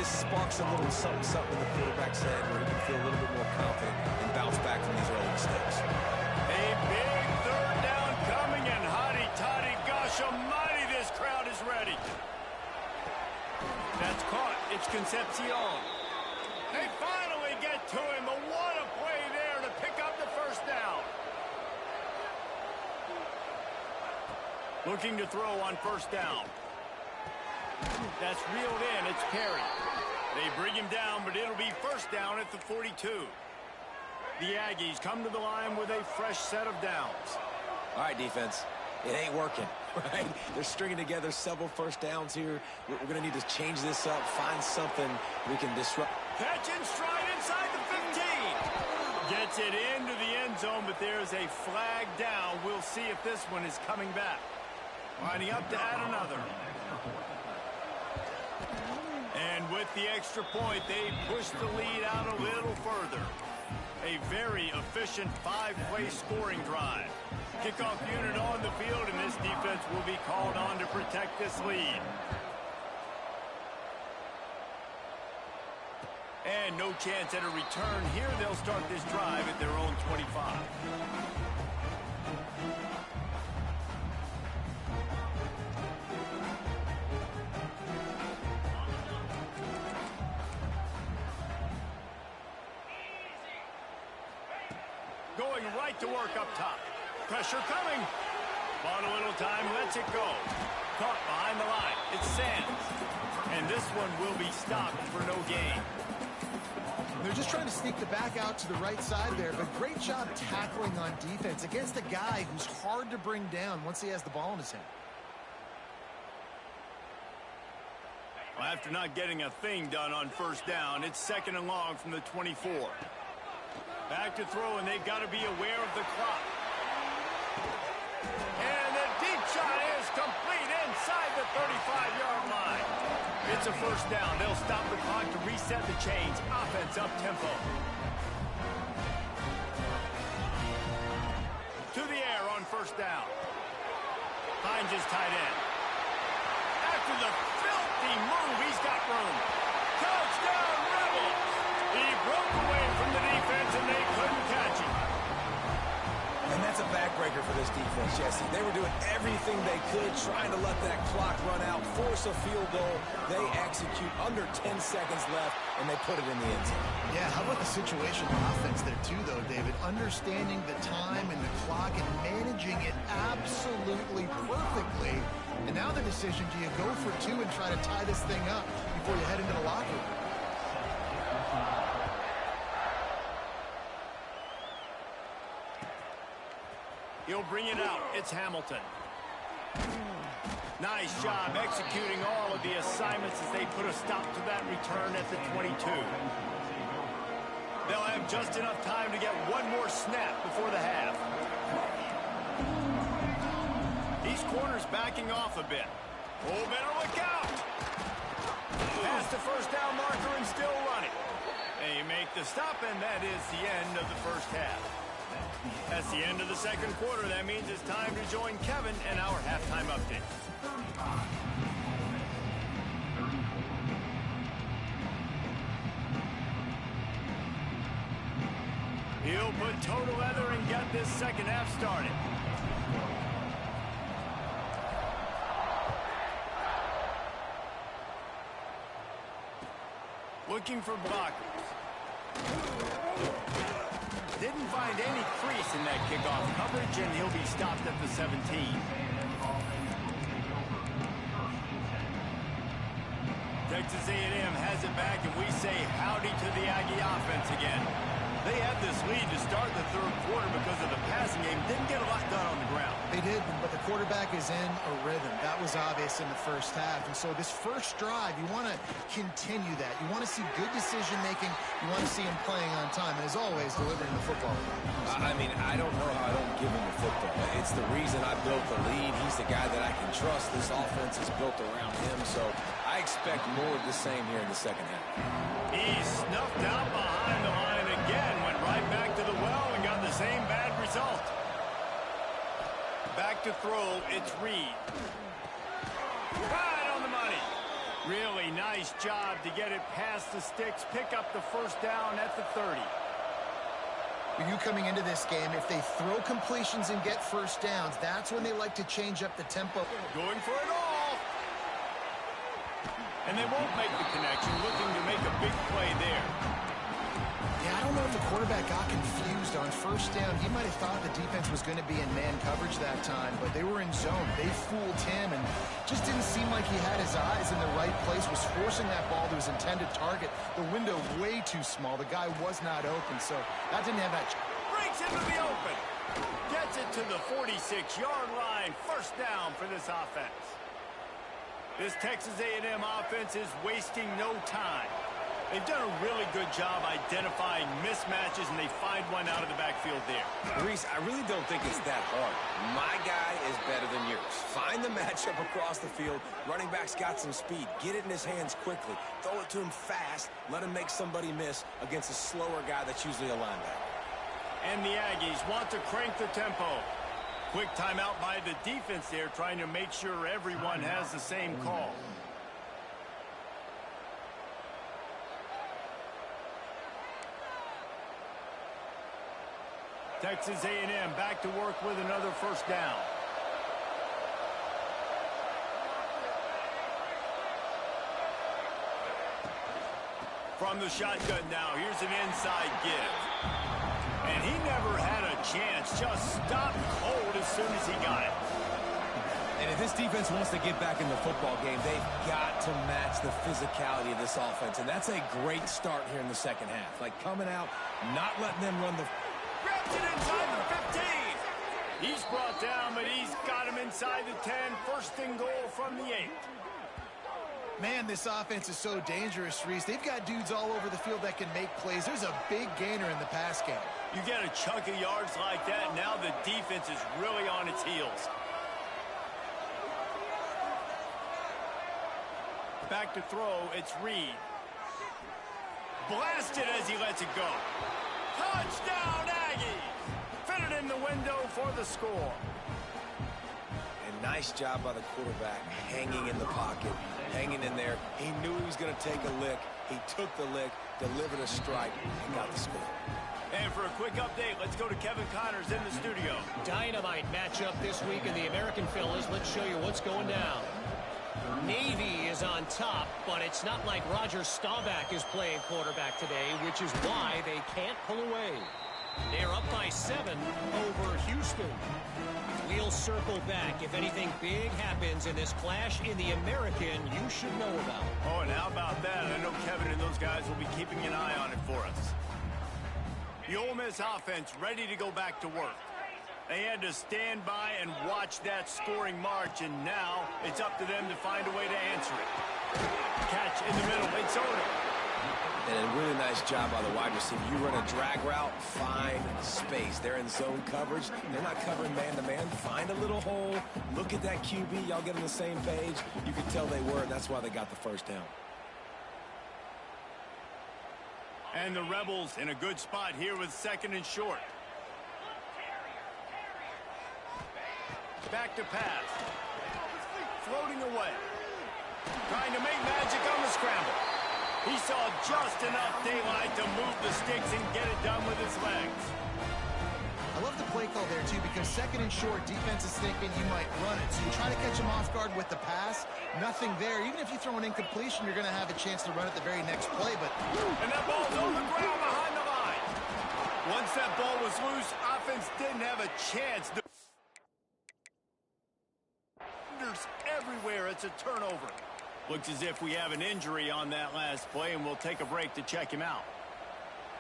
sparks a little something in the quarterback's head where he can feel a little bit more confident and bounce back from these early mistakes. A big 3rd down coming, and hotty-toddy, gosh almighty, this crowd is ready. That's caught. It's Concepcion. They finally get to him, but what a play there to pick up the first down. Looking to throw on 1st down. That's reeled in. It's Perry. They bring him down, but it'll be 1st down at the 42. The Aggies come to the line with a fresh set of downs. All right, defense. It ain't working, right? They're stringing together several 1st downs here. We're going to need to change this up, find something we can disrupt. Catch and stride inside the 15. Gets it into the end zone, but there's a flag down. We'll see if this one is coming back. Lining up to add another. And with the extra point, they push the lead out a little further. A very efficient 5-play scoring drive. Kickoff unit on the field, and this defense will be called on to protect this lead. And no chance at a return here. They'll start this drive at their own 25. going right to work up top. Pressure coming. Bought a little time, lets it go. Caught behind the line. It's Sands. And this one will be stopped for no gain. They're just trying to sneak the back out to the right side there, but great job tackling on defense against a guy who's hard to bring down once he has the ball in his hand. Well, after not getting a thing done on first down, it's 2nd and long from the 24. Back to throw, and they've got to be aware of the clock. And the deep shot is complete inside the 35-yard line. It's a first down. They'll stop the clock to reset the chains. Offense up tempo. To the air on first down. Finds his tight end. After the filthy move, he's got room. Touchdown, Rebels! He broke away from the defense, and they couldn't catch him. And that's a backbreaker for this defense, Jesse. They were doing everything they could, trying to let that clock run out, force a field goal. They execute under 10 seconds left, and they put it in the end zone. Yeah, how about the situational offense there too, though, David? Understanding the time and the clock and managing it absolutely perfectly. And now the decision, do you go for 2 and try to tie this thing up before you head into the locker room? He'll bring it out. It's Hamilton. Nice job executing all of the assignments as they put a stop to that return at the 22. They'll have just enough time to get one more snap before the half. These corners backing off a bit. Oh, better look out. Past the first down marker and still running. They make the stop, and that is the end of the first half. That's the end of the second quarter. That means it's time to join Kevin and our halftime update. He'll put toe to leather and get this second half started. Looking for blockers. Didn't find any crease in that kickoff coverage, and he'll be stopped at the 17. Texas A&M has it back, and we say howdy to the Aggie offense again. They had this lead to start the third quarter because of the passing game. Didn't get a lot done on the ground. They did, but the quarterback is in a rhythm. That was obvious in the first half. And so this first drive, you want to continue that. You want to see good decision-making. You want to see him playing on time. And as always, delivering the football. I mean, I don't know how I don't give him the football. It's the reason I built the lead. He's the guy that I can trust. This offense is built around him. So I expect more of the same here in the second half. He snuffed out behind the line again, went right back to the well and got the same bad result. Back to throw, it's Reed. Right on the money. Really nice job to get it past the sticks, pick up the first down at the 30. You coming into this game, if they throw completions and get first downs, that's when they like to change up the tempo. Going for it all. And they won't make the connection, looking to make a big play there. Yeah, I don't know if the quarterback got confused on first down. He might have thought the defense was going to be in man coverage that time, but they were in zone. They fooled him and just didn't seem like he had his eyes in the right place, was forcing that ball to his intended target. The window way too small. The guy was not open, so that didn't have that. Breaks into the open. Gets it to the 46-yard line. First down for this offense. This Texas A&M offense is wasting no time. They've done a really good job identifying mismatches, and they find one out of the backfield there. Reese, I really don't think it's that hard. My guy is better than yours. Find the matchup across the field. Running back's got some speed. Get it in his hands quickly. Throw it to him fast. Let him make somebody miss against a slower guy that's usually a linebacker. And the Aggies want to crank the tempo. Quick timeout by the defense there, trying to make sure everyone has the same call. Texas A&M back to work with another first down. From the shotgun now, here's an inside give. And he never had a chance. Just stopped cold as soon as he got it. And if this defense wants to get back in the football game, they've got to match the physicality of this offense. And that's a great start here in the second half. Like coming out, not letting them run the... Grabs it inside the 15. He's brought down, but he's got him inside the 10. First and goal from the 8. Man, this offense is so dangerous, Reese. They've got dudes all over the field that can make plays. There's a big gainer in the pass game. You get a chunk of yards like that, now the defense is really on its heels. Back to throw, it's Reed. Blasted as he lets it go. Touchdown, Aggies! Fitted in the window for the score. And nice job by the quarterback, hanging in the pocket, hanging in there. He knew he was going to take a lick. He took the lick, delivered a strike, and got the score. And for a quick update, let's go to Kevin Connors in the studio. Dynamite matchup this week in the American, fellas. Let's show you what's going down. Navy is on top, but it's not like Roger Staubach is playing quarterback today, which is why they can't pull away. They're up by 7 over Houston. We'll circle back if anything big happens in this clash in the American you should know about. Oh, and how about that? I know Kevin and those guys will be keeping an eye on it for us. The Ole Miss offense ready to go back to work. They had to stand by and watch that scoring march, and now it's up to them to find a way to answer it. Catch in the middle, it's Oda. And a really nice job by the wide receiver. You run a drag route, find space. They're in zone coverage. They're not covering man-to-man. Find a little hole. Look at that QB. Y'all get on the same page. You could tell they were, and that's why they got the first down. And the Rebels in a good spot here with 2nd and short. Back to pass. Floating away. Trying to make magic on the scramble. He saw just enough daylight to move the sticks and get it done with his legs. I love the play call there, too, because 2nd and short, defense is thinking you might run it. So you try to catch him off guard with the pass. Nothing there. Even if you throw an incompletion, you're going to have a chance to run it the very next play. But and that ball's on the ground behind the line. Once that ball was loose, offense didn't have a chance. Everywhere, it's a turnover. Looks as if we have an injury on that last play, and we'll take a break to check him out.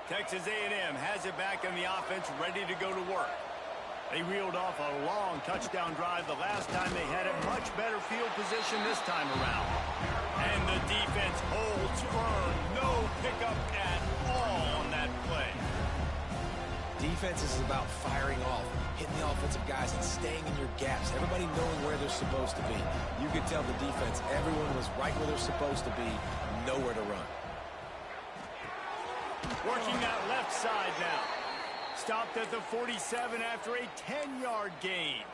Texas A&M has it back in the offense, ready to go to work. They reeled off a long touchdown drive the last time. They had a much better field position this time around. And the defense holds firm. No pickup at all on that play. Defense is about firing off, hitting the offensive guys and staying in your gaps. Everybody knowing where they're supposed to be. You could tell the defense, everyone was right where they're supposed to be, nowhere to run. Working that left side now. Stopped at the 47 after a 10-yard gain.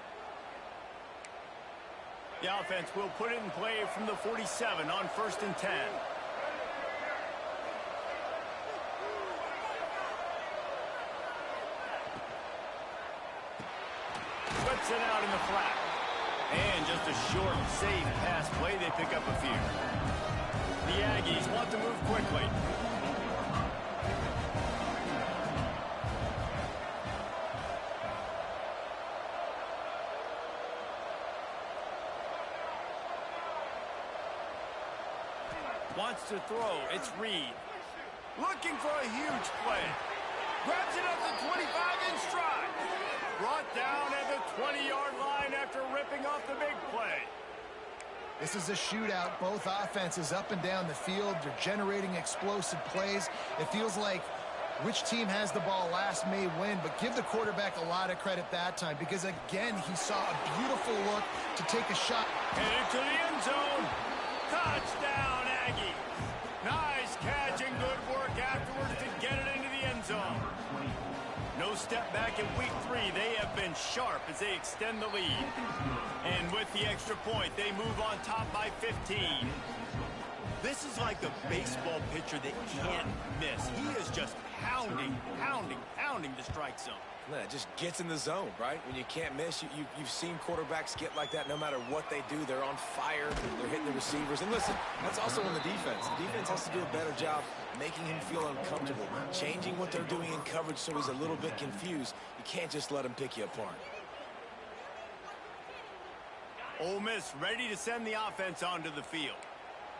The offense will put it in play from the 47 on 1st and 10. Whips it out in the flat. And just a short, safe pass play. They pick up a few. The Aggies want to move quickly. Wants to throw. It's Reed. Looking for a huge play. Grabs it at the 25 in stride. Brought down at the 20-yard line after ripping off the big play. this is a shootout. Both offenses up and down the field. They're generating explosive plays. It feels like which team has the ball last may win, but give the quarterback a lot of credit that time because, again, he saw a beautiful look to take a shot. Headed to the end zone. Touchdown, Aggie. Nice catch and good work afterwards to get it into the end zone. No step back in week 3. They have been sharp as they extend the lead. And with the extra point, they move on top by 15. This is like a baseball pitcher that can't miss. He is just pounding the strike zone. Yeah, it just gets in the zone, right? When you can't miss, you've seen quarterbacks get like that no matter what they do. They're on fire. They're hitting the receivers. And listen, that's also on the defense. The defense has to do a better job making him feel uncomfortable, changing what they're doing in coverage so he's a little bit confused. You can't just let him pick you apart. Ole Miss ready to send the offense onto the field.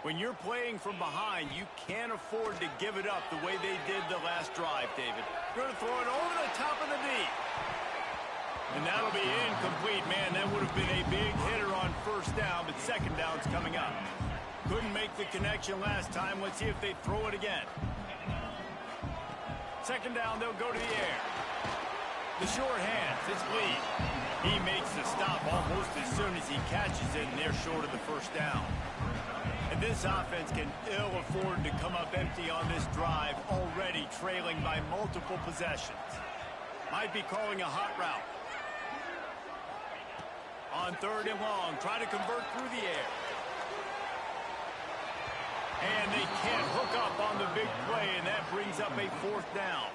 When you're playing from behind, you can't afford to give it up the way they did the last drive, David. Going to throw it over the top of the knee. And that'll be incomplete, man. That would have been a big hitter on first down, but second down's coming up. Couldn't make the connection last time. Let's see if they throw it again. Second down, they'll go to the air. The short hands, it's Lee. He makes the stop almost as soon as he catches it, and they're short of the first down. And this offense can ill afford to come up empty on this drive, already trailing by multiple possessions. Might be calling a hot route. On third and long, try to convert through the air. And they can't hook up on the big play, and that brings up a fourth down.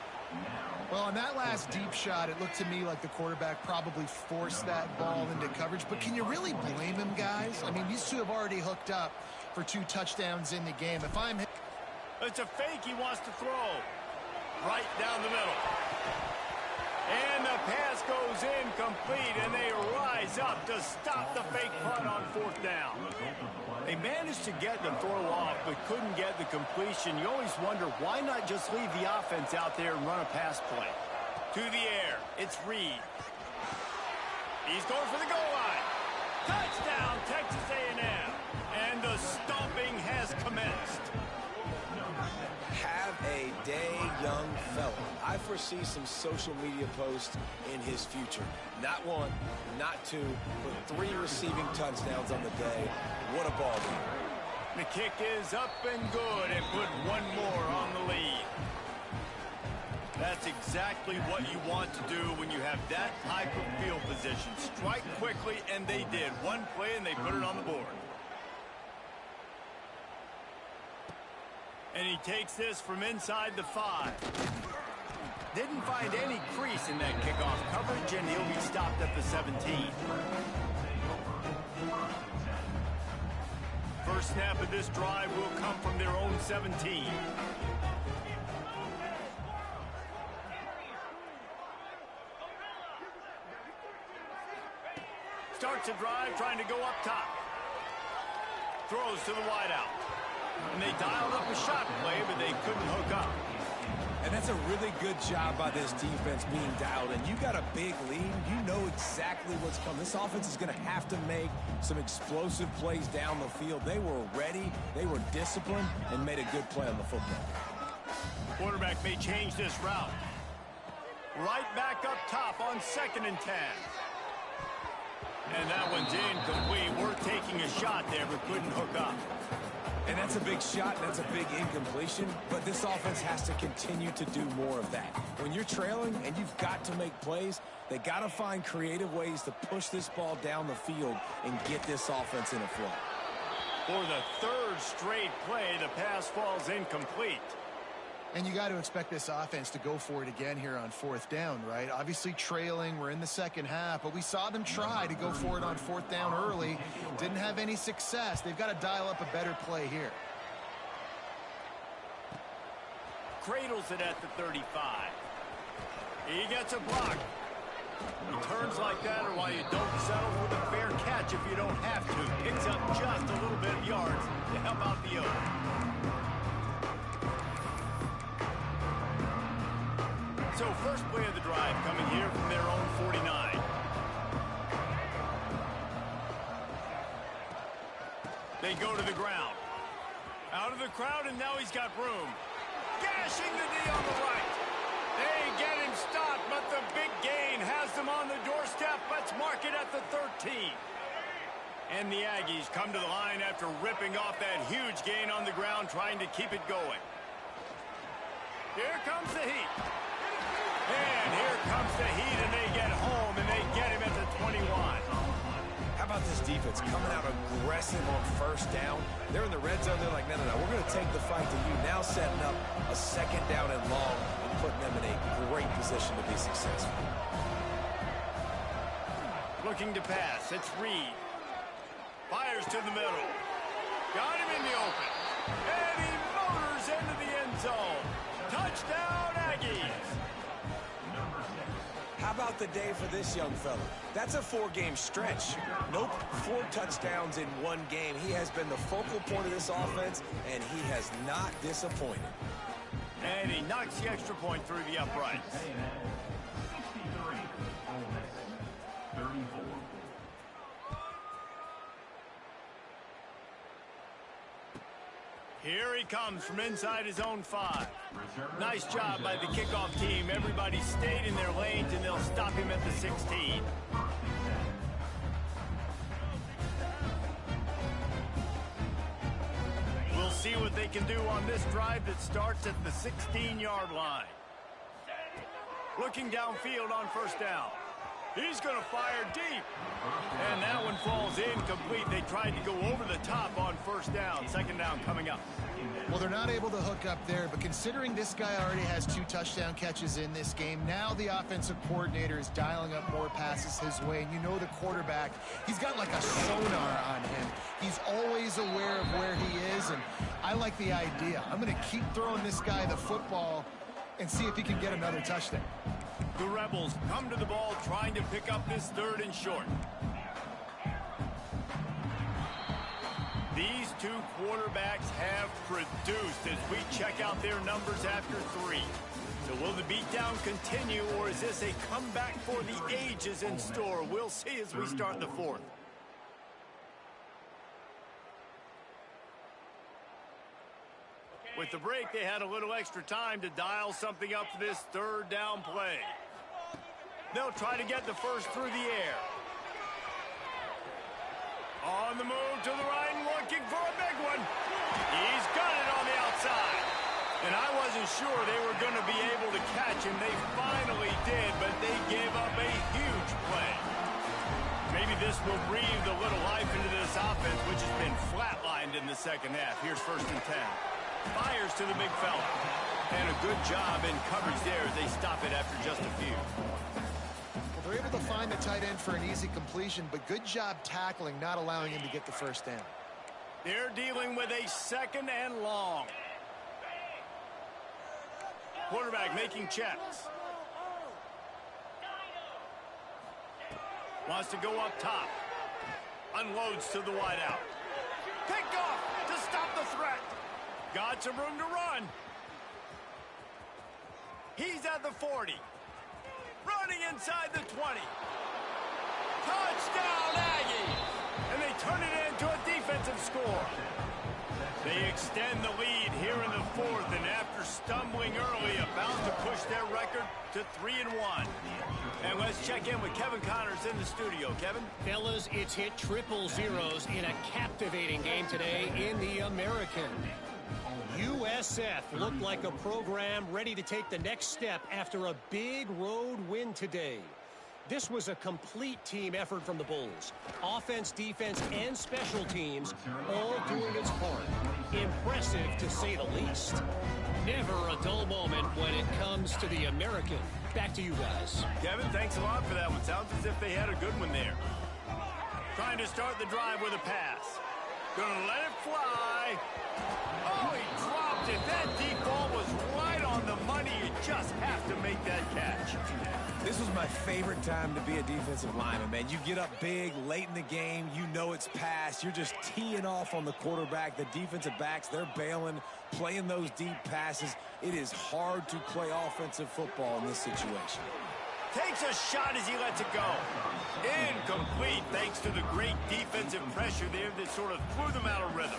Well, on that last deep shot, it looked to me like the quarterback probably forced that ball into coverage. But can you really blame him, guys? I mean, these two have already hooked up for 2 touchdowns in the game. If I'm him... It's a fake he wants to throw. Right down the middle. And the pass goes incomplete, and they rise up to stop the fake punt on fourth down. They managed to get the throw off, but couldn't get the completion. You always wonder, why not just leave the offense out there and run a pass play? To the air, it's Reed. He's going for the goal line. Touchdown, Texas A&M. And the stomping has commenced. Have a day, young fella. I foresee some social media posts in his future. Not 1, not 2, but 3 receiving touchdowns on the day. What a ball game. The kick is up and good, and put 1 more on the lead. That's exactly what you want to do when you have that type of field position. Strike quickly, and they did. 1 play, and they put it on the board. And he takes this from inside the 5. Didn't find any crease in that kickoff coverage, and he'll be stopped at the 17. First snap of this drive will come from their own 17. Starts a drive trying to go up top. Throws to the wideout. And they dialed up a shot play, but they couldn't hook up. And that's a really good job by this defense being dialed in. You got a big lead. You know exactly what's coming. This offense is going to have to make some explosive plays down the field. They were ready, they were disciplined, and made a good play on the football. Quarterback may change this route. Right back up top on 2nd and 10. And that one's incomplete. We're taking a shot there, but couldn't hook up. And that's a big shot, that's a big incompletion, but this offense has to continue to do more of that. When you're trailing and you've got to make plays, they got to find creative ways to push this ball down the field and get this offense in a flow. For the 3rd straight play, the pass falls incomplete. And you got to expect this offense to go for it again here on 4th down, right? Obviously trailing, we're in the second half, but we saw them try to go for it on 4th down early. Didn't have any success. They've got to dial up a better play here. Cradles it at the 35. He gets a block. He turns like that, or why you don't settle for the fair catch if you don't have to. Picks up just a little bit of yards to help out the owner. So first play of the drive coming here from their own 49. They go to the ground. Out of the crowd, and now he's got room. Gashing the knee on the right. They get him stopped, but the big gain has them on the doorstep. Let's mark it at the 13. And the Aggies come to the line after ripping off that huge gain on the ground, trying to keep it going. Here comes the heat. And here comes the heat, and they get home, and they get him at the 21. How about this defense coming out aggressive on first down? They're in the red zone. They're like, no, we're going to take the fight to you. Now setting up a 2nd down and long and putting them in a great position. position to be successful. Looking to pass. It's Reed. Fires to the middle. Got him in the open. And he motors into the end zone. Touchdown, Aggies. How about the day for this young fella? That's a 4-game stretch. Nope, 4 touchdowns in 1 game. He has been the focal point of this offense, and he has not disappointed. And he knocks the extra point through the uprights. 63, Ole Miss, 34. Here he comes from inside his own 5. Nice job by the kickoff team. Everybody stayed in their lanes, and they'll stop him at the 16. We'll see what they can do on this drive that starts at the 16-yard line. Looking downfield on first down. He's going to fire deep. And that one falls incomplete. They tried to go over the top on first down. Second down coming up. Well, they're not able to hook up there, but considering this guy already has 2 touchdown catches in this game, now the offensive coordinator is dialing up more passes his way. And you know the quarterback, he's got like a sonar on him. He's always aware of where he is, and I like the idea. I'm going to keep throwing this guy the football and see if he can get another touchdown. The Rebels come to the ball trying to pick up this 3rd and short. These 2 quarterbacks have produced as we check out their numbers after 3. So will the beatdown continue, or is this a comeback for the ages in store? We'll see as we start the 4th. With the break, they had a little extra time to dial something up for this 3rd down play. They'll try to get the first through the air. On the move to the right, looking for a big one. He's got it on the outside. And I wasn't sure they were going to be able to catch him. They finally did, but they gave up a huge play. Maybe this will breathe a little life into this offense, which has been flatlined in the second half. Here's 1st and 10. Fires to the big fella. And a good job in coverage there as they stop it after just a few. Well, they're able to find the tight end for an easy completion, but good job tackling, not allowing him to get the first down. They're dealing with a 2nd and long. Quarterback making checks. Wants to go up top. Unloads to the wideout. Picked off to stop the threat. Got some room to run. He's at the 40. Running inside the 20. Touchdown, Aggies! And they turn it into a defensive score. They extend the lead here in the 4th, and after stumbling early, about to push their record to 3-1. And let's check in with Kevin Connors in the studio. Kevin? Fellas, it's hit triple zeros in a captivating game today in the American. USF looked like a program ready to take the next step after a big road win today. This was a complete team effort from the Bulls. Offense, defense, and special teams all doing its part. Impressive, to say the least. Never a dull moment when it comes to the American. Back to you guys. Kevin, thanks a lot for that one. Sounds as if they had a good one there. Trying to start the drive with a pass. Gonna let it fly. Oh, he dropped it. That deep ball was right on the money. You just have to make that catch. This was my favorite time to be a defensive lineman, man. You get up big, late in the game, you know it's past. You're just teeing off on the quarterback. The defensive backs, they're bailing, playing those deep passes. It is hard to play offensive football in this situation. Takes a shot as he lets it go. Incomplete, thanks to the great defensive pressure there that sort of threw them out of rhythm.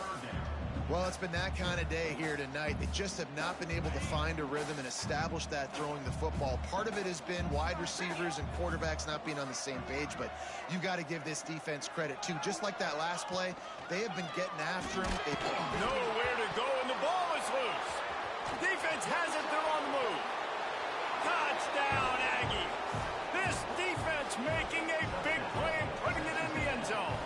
Well, it's been that kind of day here tonight. They just have not been able to find a rhythm and establish that throwing the football. Part of it has been wide receivers and quarterbacks not being on the same page, but you got to give this defense credit, too. Just like that last play, they have been getting after him. Nowhere to go, and the ball is loose. Defense has it. They're on the move. Touchdown, Aggie. This defense making a big play and putting it in the end zone.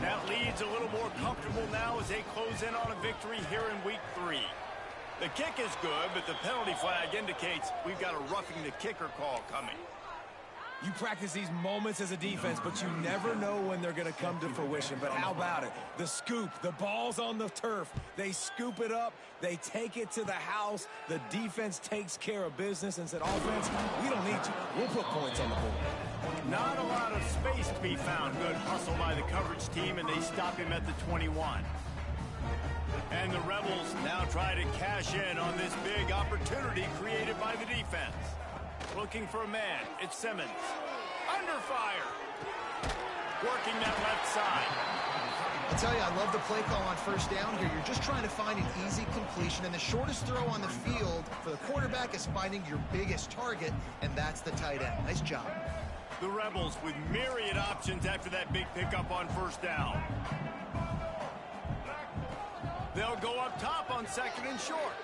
That lead's a little more comfortable now as they close in on a victory here in week 3. The kick is good, but the penalty flag indicates we've got a roughing the kicker call coming. You practice these moments as a defense, but you never know when they're going to come to fruition. But how about it? The scoop, the ball's on the turf. They scoop it up. They take it to the house. The defense takes care of business and said, offense, we don't need you. We'll put points on the board. Not a lot of space to be found. Good hustle by the coverage team, and they stop him at the 21. And the Rebels now try to cash in on this big opportunity created by the defense. Looking for a man. It's Simmons. Under fire. Working that left side. I'll tell you, I love the play call on first down here. You're just trying to find an easy completion, and the shortest throw on the field for the quarterback is finding your biggest target, and that's the tight end. Nice job. The Rebels with myriad options after that big pickup on first down. They'll go up top on second and short.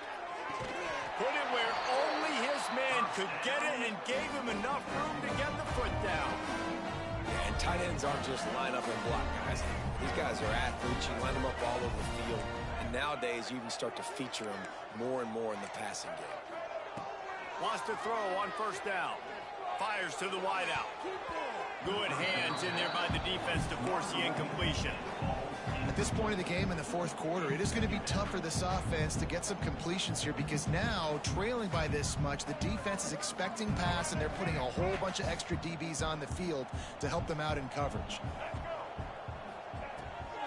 Put it where only his man could get it and gave him enough room to get the foot down. Yeah, and tight ends aren't just line up and block guys. These guys are athletes. You line them up all over the field. And nowadays, you even start to feature them more and more in the passing game. Wants to throw on first down. Fires to the wideout. Good hands in there by the defense to force the incompletion. At this point of the game in the fourth quarter, it is going to be tough for this offense to get some completions here because now, trailing by this much, the defense is expecting pass, and they're putting a whole bunch of extra DBs on the field to help them out in coverage.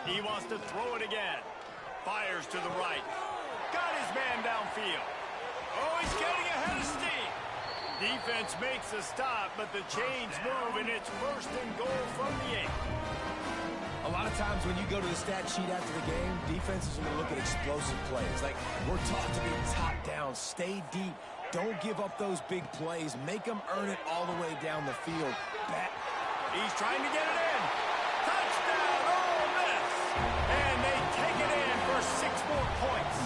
He wants to throw it again. Fires to the right. Got his man downfield. Oh, he's getting ahead of steam. Defense makes a stop, but the chains move, and it's first and goal from the 8. A lot of times when you go to the stat sheet after the game, defenses are going to look at explosive plays. Like, we're taught to be top down, stay deep, don't give up those big plays, make them earn it all the way down the field. He's trying to get it in. Touchdown, Ole Miss! And they take it in for 6 more points.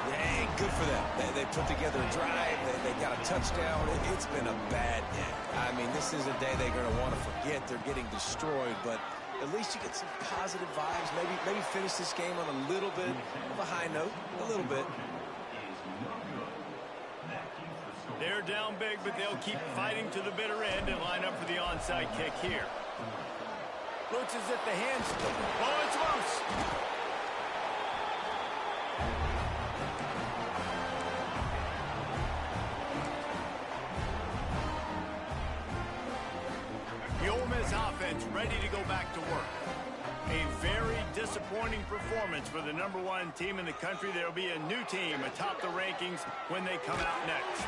Yeah, good for them. They put together a drive, they got a touchdown. It's been a bad day. I mean, this is a day they're going to want to forget. They're getting destroyed, but at least you get some positive vibes. Maybe finish this game on a little bit of a high note, a little bit. They're down big, but they'll keep fighting to the bitter end and line up for the onside kick here. Looks as if the hands... Oh, it's loose! The Ole Miss offense ready to go back to work. A very disappointing performance for the #1 team in the country. There will be a new team atop the rankings when they come out next.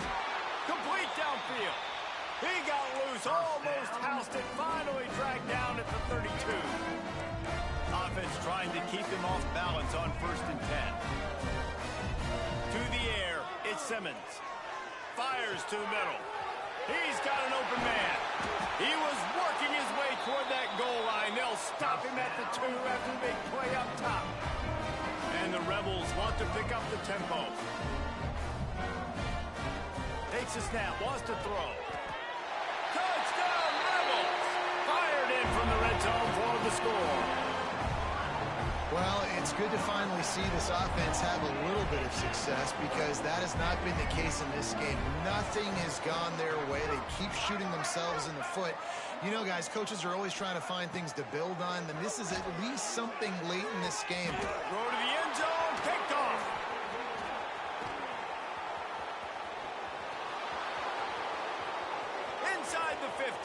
Complete downfield. He got loose, almost housed it, finally dragged down at the 32. Offense trying to keep him off balance on first and 10. To the air, it's Simmons. Fires to the middle. He's got an open man. He was working his way toward that goal line. They'll stop him at the 2 after the big play up top. And the Rebels want to pick up the tempo. Takes a snap, wants to throw. Touchdown, Rebels! Fired in from the red zone for the score. Well, it's good to finally see this offense have a little bit of success because that has not been the case in this game. Nothing has gone their way. They keep shooting themselves in the foot. You know, guys, coaches are always trying to find things to build on, and this is at least something late in this game. Throw to the end zone, picked off. Inside the 50.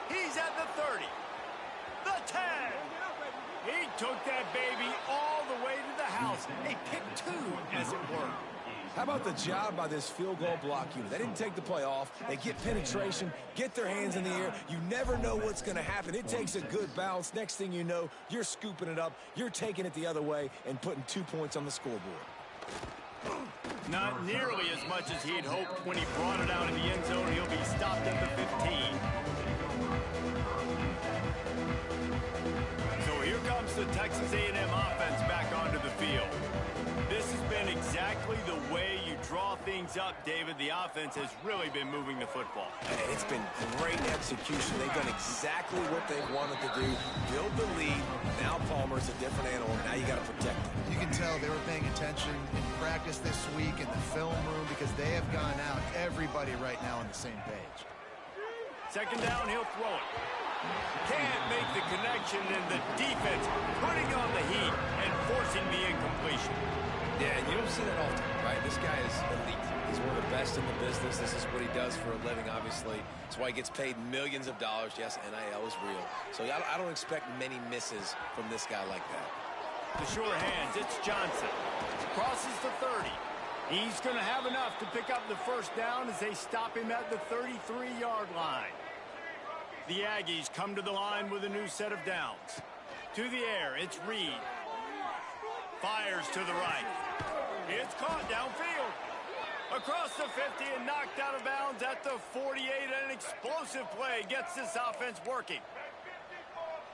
He's at the 30. The 10. He took that baby all the way to the house. A pick 2, as it were. How about the job by this field goal block unit? They didn't take the play off. They get penetration, get their hands in the air. You never know what's going to happen. It takes a good bounce. Next thing you know, you're scooping it up. You're taking it the other way and putting 2 points on the scoreboard. Not nearly as much as he'd hoped when he brought it out in the end zone. He'll be stopped at the 15. So here comes the Texas A&M offense back onto the field. This has been exactly the way you draw things up, David, the offense has really been moving the football. It's been great execution. They've done exactly what they wanted to do. Build the lead. Now Palmer's a different animal. Now you got to protect him. You can tell they were paying attention in practice this week in the film room because they have gone out, everybody right now on the same page. Second down, he'll throw it. Can't make the connection, and the defense putting on the heat and forcing the incompletion. Yeah, and you don't see that often, right? This guy is elite. He's one of the best in the business. This is what he does for a living, obviously. That's why he gets paid millions of dollars. Yes, NIL is real. So I don't expect many misses from this guy like that. The sure hands, it's Johnson. Crosses the 30. He's going to have enough to pick up the first down as they stop him at the 33-yard line. The Aggies come to the line with a new set of downs. To the air, it's Reed. Fires to the right. It's caught downfield. Across the 50 and knocked out of bounds at the 48. An explosive play gets this offense working.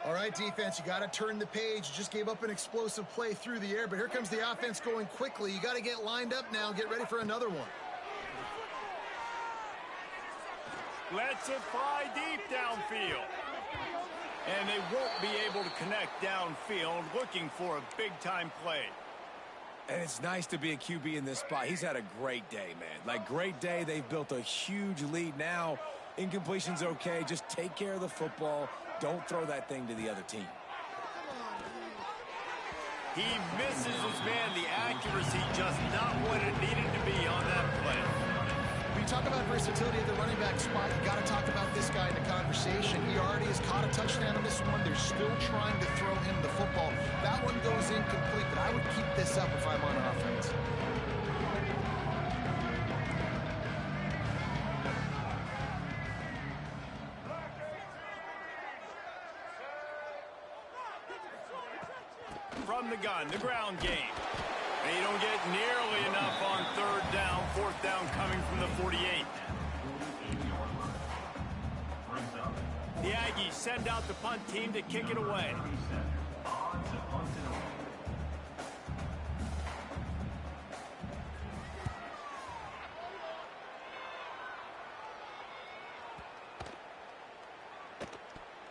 All right, defense, you got to turn the page. You just gave up an explosive play through the air, but here comes the offense going quickly. You got to get lined up now and get ready for another one. Lets it fly deep downfield. And they won't be able to connect downfield, looking for a big-time play. And it's nice to be a QB in this spot. He's had a great day, man. Like, great day. They've built a huge lead now. Incompletion's okay. Just take care of the football. Don't throw that thing to the other team. He misses his man. The accuracy just not what it needed to be on that play. When you talk about versatility at the running back spot, you got to talk about this guy in the conversation. He already has caught a touchdown on this one. They're still trying to throw him the football. That one goes incomplete, but I would keep this up if I'm on offense. From the gun, the ground game. They don't get nearly enough on third down. Fourth down coming from the 48. The Aggies send out the punt team to kick it away.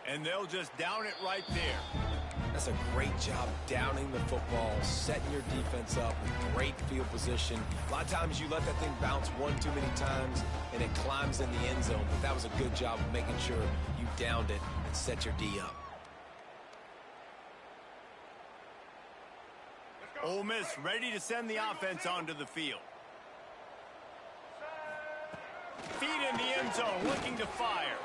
And they'll just down it right there. That's a great job downing the football, setting your defense up with great field position. A lot of times you let that thing bounce one too many times and it climbs in the end zone, but that was a good job of making sure you downed it and set your D up. Ole Miss ready to send the offense onto the field. Feet in the end zone, looking to fire.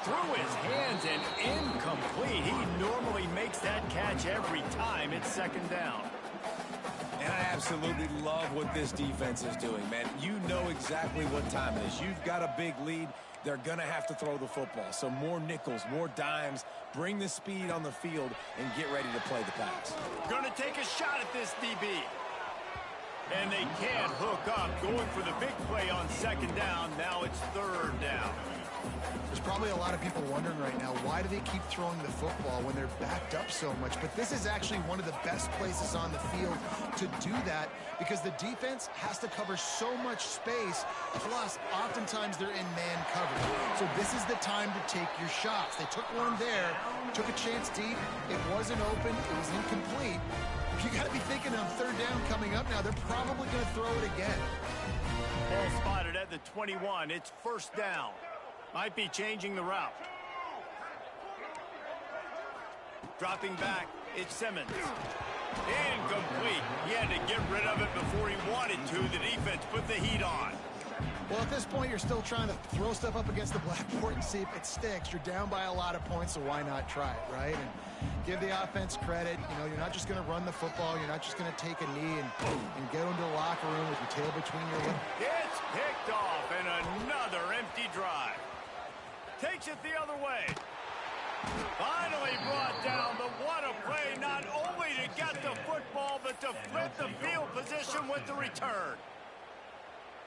Through his hands and incomplete. He normally makes that catch every time. It's second down. And I absolutely love what this defense is doing, man. You know exactly what time it is. You've got a big lead. They're going to have to throw the football. So more nickels, more dimes. Bring the speed on the field and get ready to play the pass. Going to take a shot at this DB. And they can't hook up. Going for the big play on second down. Now it's third down. There's probably a lot of people wondering right now, why do they keep throwing the football when they're backed up so much? But this is actually one of the best places on the field to do that because the defense has to cover so much space, plus oftentimes they're in man coverage. So this is the time to take your shots. They took one there, took a chance deep. It wasn't open. It was incomplete. You got to be thinking on third down coming up now. They're probably going to throw it again. Ball spotted at the 21. It's first down. Might be changing the route. Dropping back, it's Simmons. Incomplete. He had to get rid of it before he wanted to. The defense put the heat on. Well, at this point, you're still trying to throw stuff up against the blackboard and see if it sticks. You're down by a lot of points, so why not try it, right? And give the offense credit. You know, you're not just going to run the football. You're not just going to take a knee and get into the locker room with your tail between your legs. It's picked off, and another empty drive. Takes it the other way. Finally brought down, but what a play, not only to get the football, but to flip the field position with the return.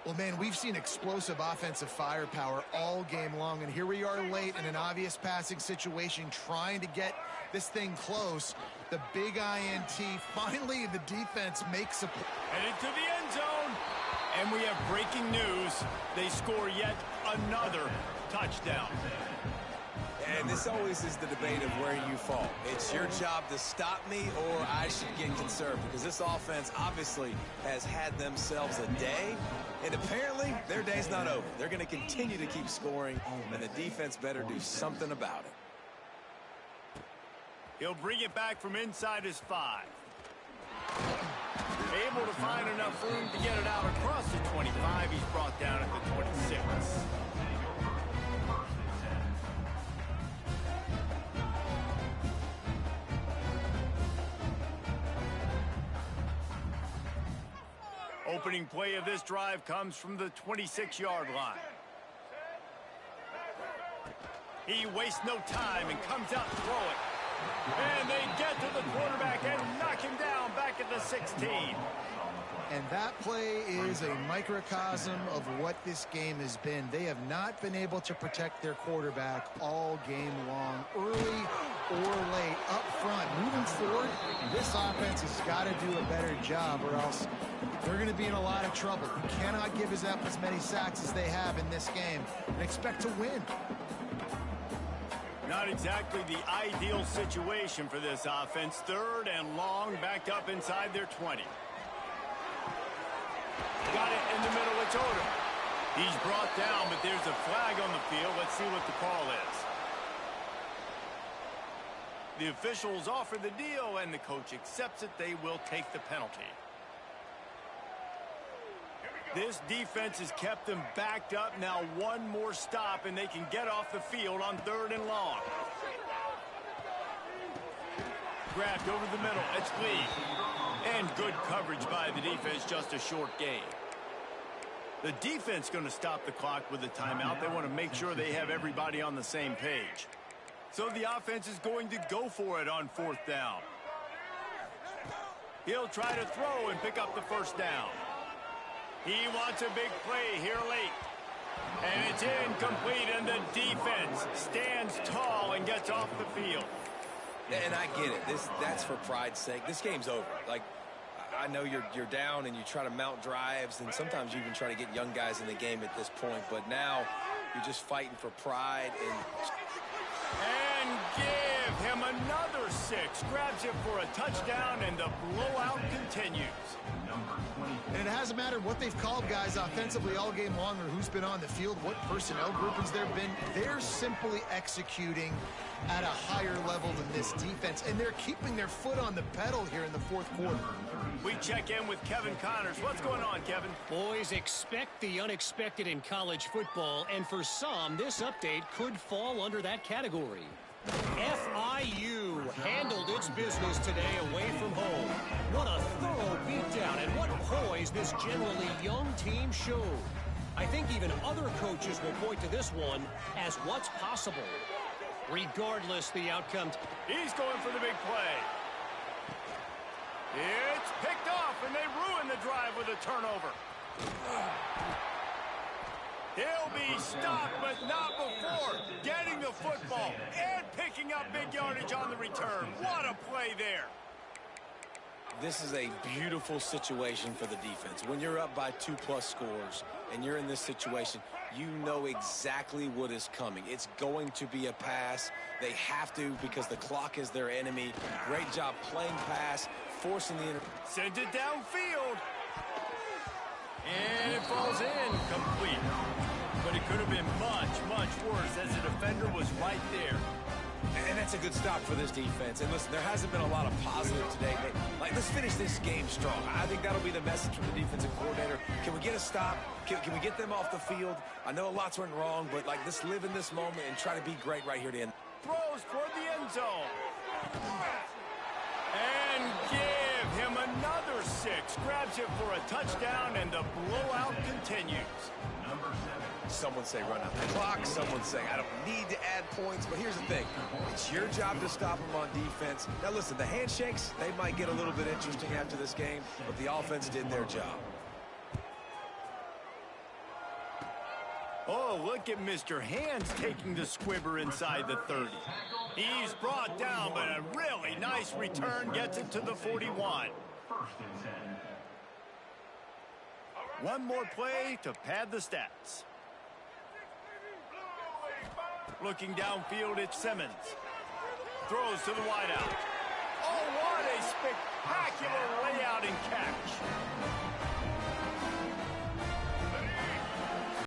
Well, man, we've seen explosive offensive firepower all game long, and here we are late in an obvious passing situation trying to get this thing close. The big INT, finally the defense makes a... Headed to the end zone, and we have breaking news. They score yet another touchdown. And this always is the debate of where you fall. It's your job to stop me, or I should get conservative, because this offense obviously has had themselves a day, and apparently their day's not over. They're going to continue to keep scoring, and the defense better do something about it. He'll bring it back from inside his 5. Able to find enough room to get it out across the 25. He's brought down at the 26. Opening play of this drive comes from the 26-yard line. He wastes no time and comes out throwing. And they get to the quarterback and knock him down back at the 16. And that play is a microcosm of what this game has been. They have not been able to protect their quarterback all game long, early or late, up front. Moving forward, this offense has got to do a better job, or else they're going to be in a lot of trouble. You cannot give us up as many sacks as they have in this game and expect to win. Not exactly the ideal situation for this offense. 3rd and long, backed up inside their 20. Got it in the middle. It's Odom. He's brought down, but there's a flag on the field. Let's see what the call is. The officials offer the deal, and the coach accepts it. They will take the penalty. This defense has kept them backed up. Now one more stop, and they can get off the field on 3rd and long. Grabbed over the middle. It's Lee. And good coverage by the defense, just a short gain. The defense going to stop the clock with a timeout. They want to make sure they have everybody on the same page. So the offense is going to go for it on 4th down. He'll try to throw and pick up the 1st down. He wants a big play here late. And it's incomplete, and the defense stands tall and gets off the field. And I get it. That's for pride's sake. This game's over. Like, I know you're down and you try to mount drives, and sometimes you even try to get young guys in the game at this point. But now you're just fighting for pride. And give him another 6. Grabs it for a touchdown, and the blowout continues. And it hasn't mattered what they've called guys offensively all game long, or who's been on the field, what personnel groupings there have been. They're simply executing at a higher level than this defense, and they're keeping their foot on the pedal here in the 4th quarter. We check in with Kevin Connors. What's going on, Kevin? Boys, expect the unexpected in college football, and for some, this update could fall under that category. FIU handled its business today away from home. What a thorough beatdown, and what poise this generally young team showed. I think even other coaches will point to this one as what's possible. Regardless the outcome. He's going for the big play. It's picked off, and they ruin the drive with a turnover. He'll be stopped, but not before getting the football and picking up big yardage on the return. What a play there. This is a beautiful situation for the defense. When you're up by 2+ scores and you're in this situation, you know exactly what is coming. It's going to be a pass. They have to, because the clock is their enemy. Great job playing pass, forcing the... Sends it downfield. And it falls in complete. But it could have been much, much worse, as the defender was right there. And that's a good stop for this defense. And listen, there hasn't been a lot of positive today, but let's finish this game strong. I think that'll be the message from the defensive coordinator. Can we get a stop? Can we get them off the field? I know lots went wrong, but let's live in this moment and try to be great right here to end. Throws toward the end zone. And give him another 6. Grabs it for a touchdown, and the blowout continues. Someone say run out the clock. Someone say I don't need to add points. But here's the thing. It's your job to stop them on defense. Now, listen, the handshakes, they might get a little bit interesting after this game, but the offense did their job. Oh, look at Mr. Hands taking the squibber inside the 30. He's brought down, but a really nice return gets it to the 41. First and 10. One more play to pad the stats. Looking downfield, it's Simmons. Throws to the wideout. Oh, what a spectacular layout and catch.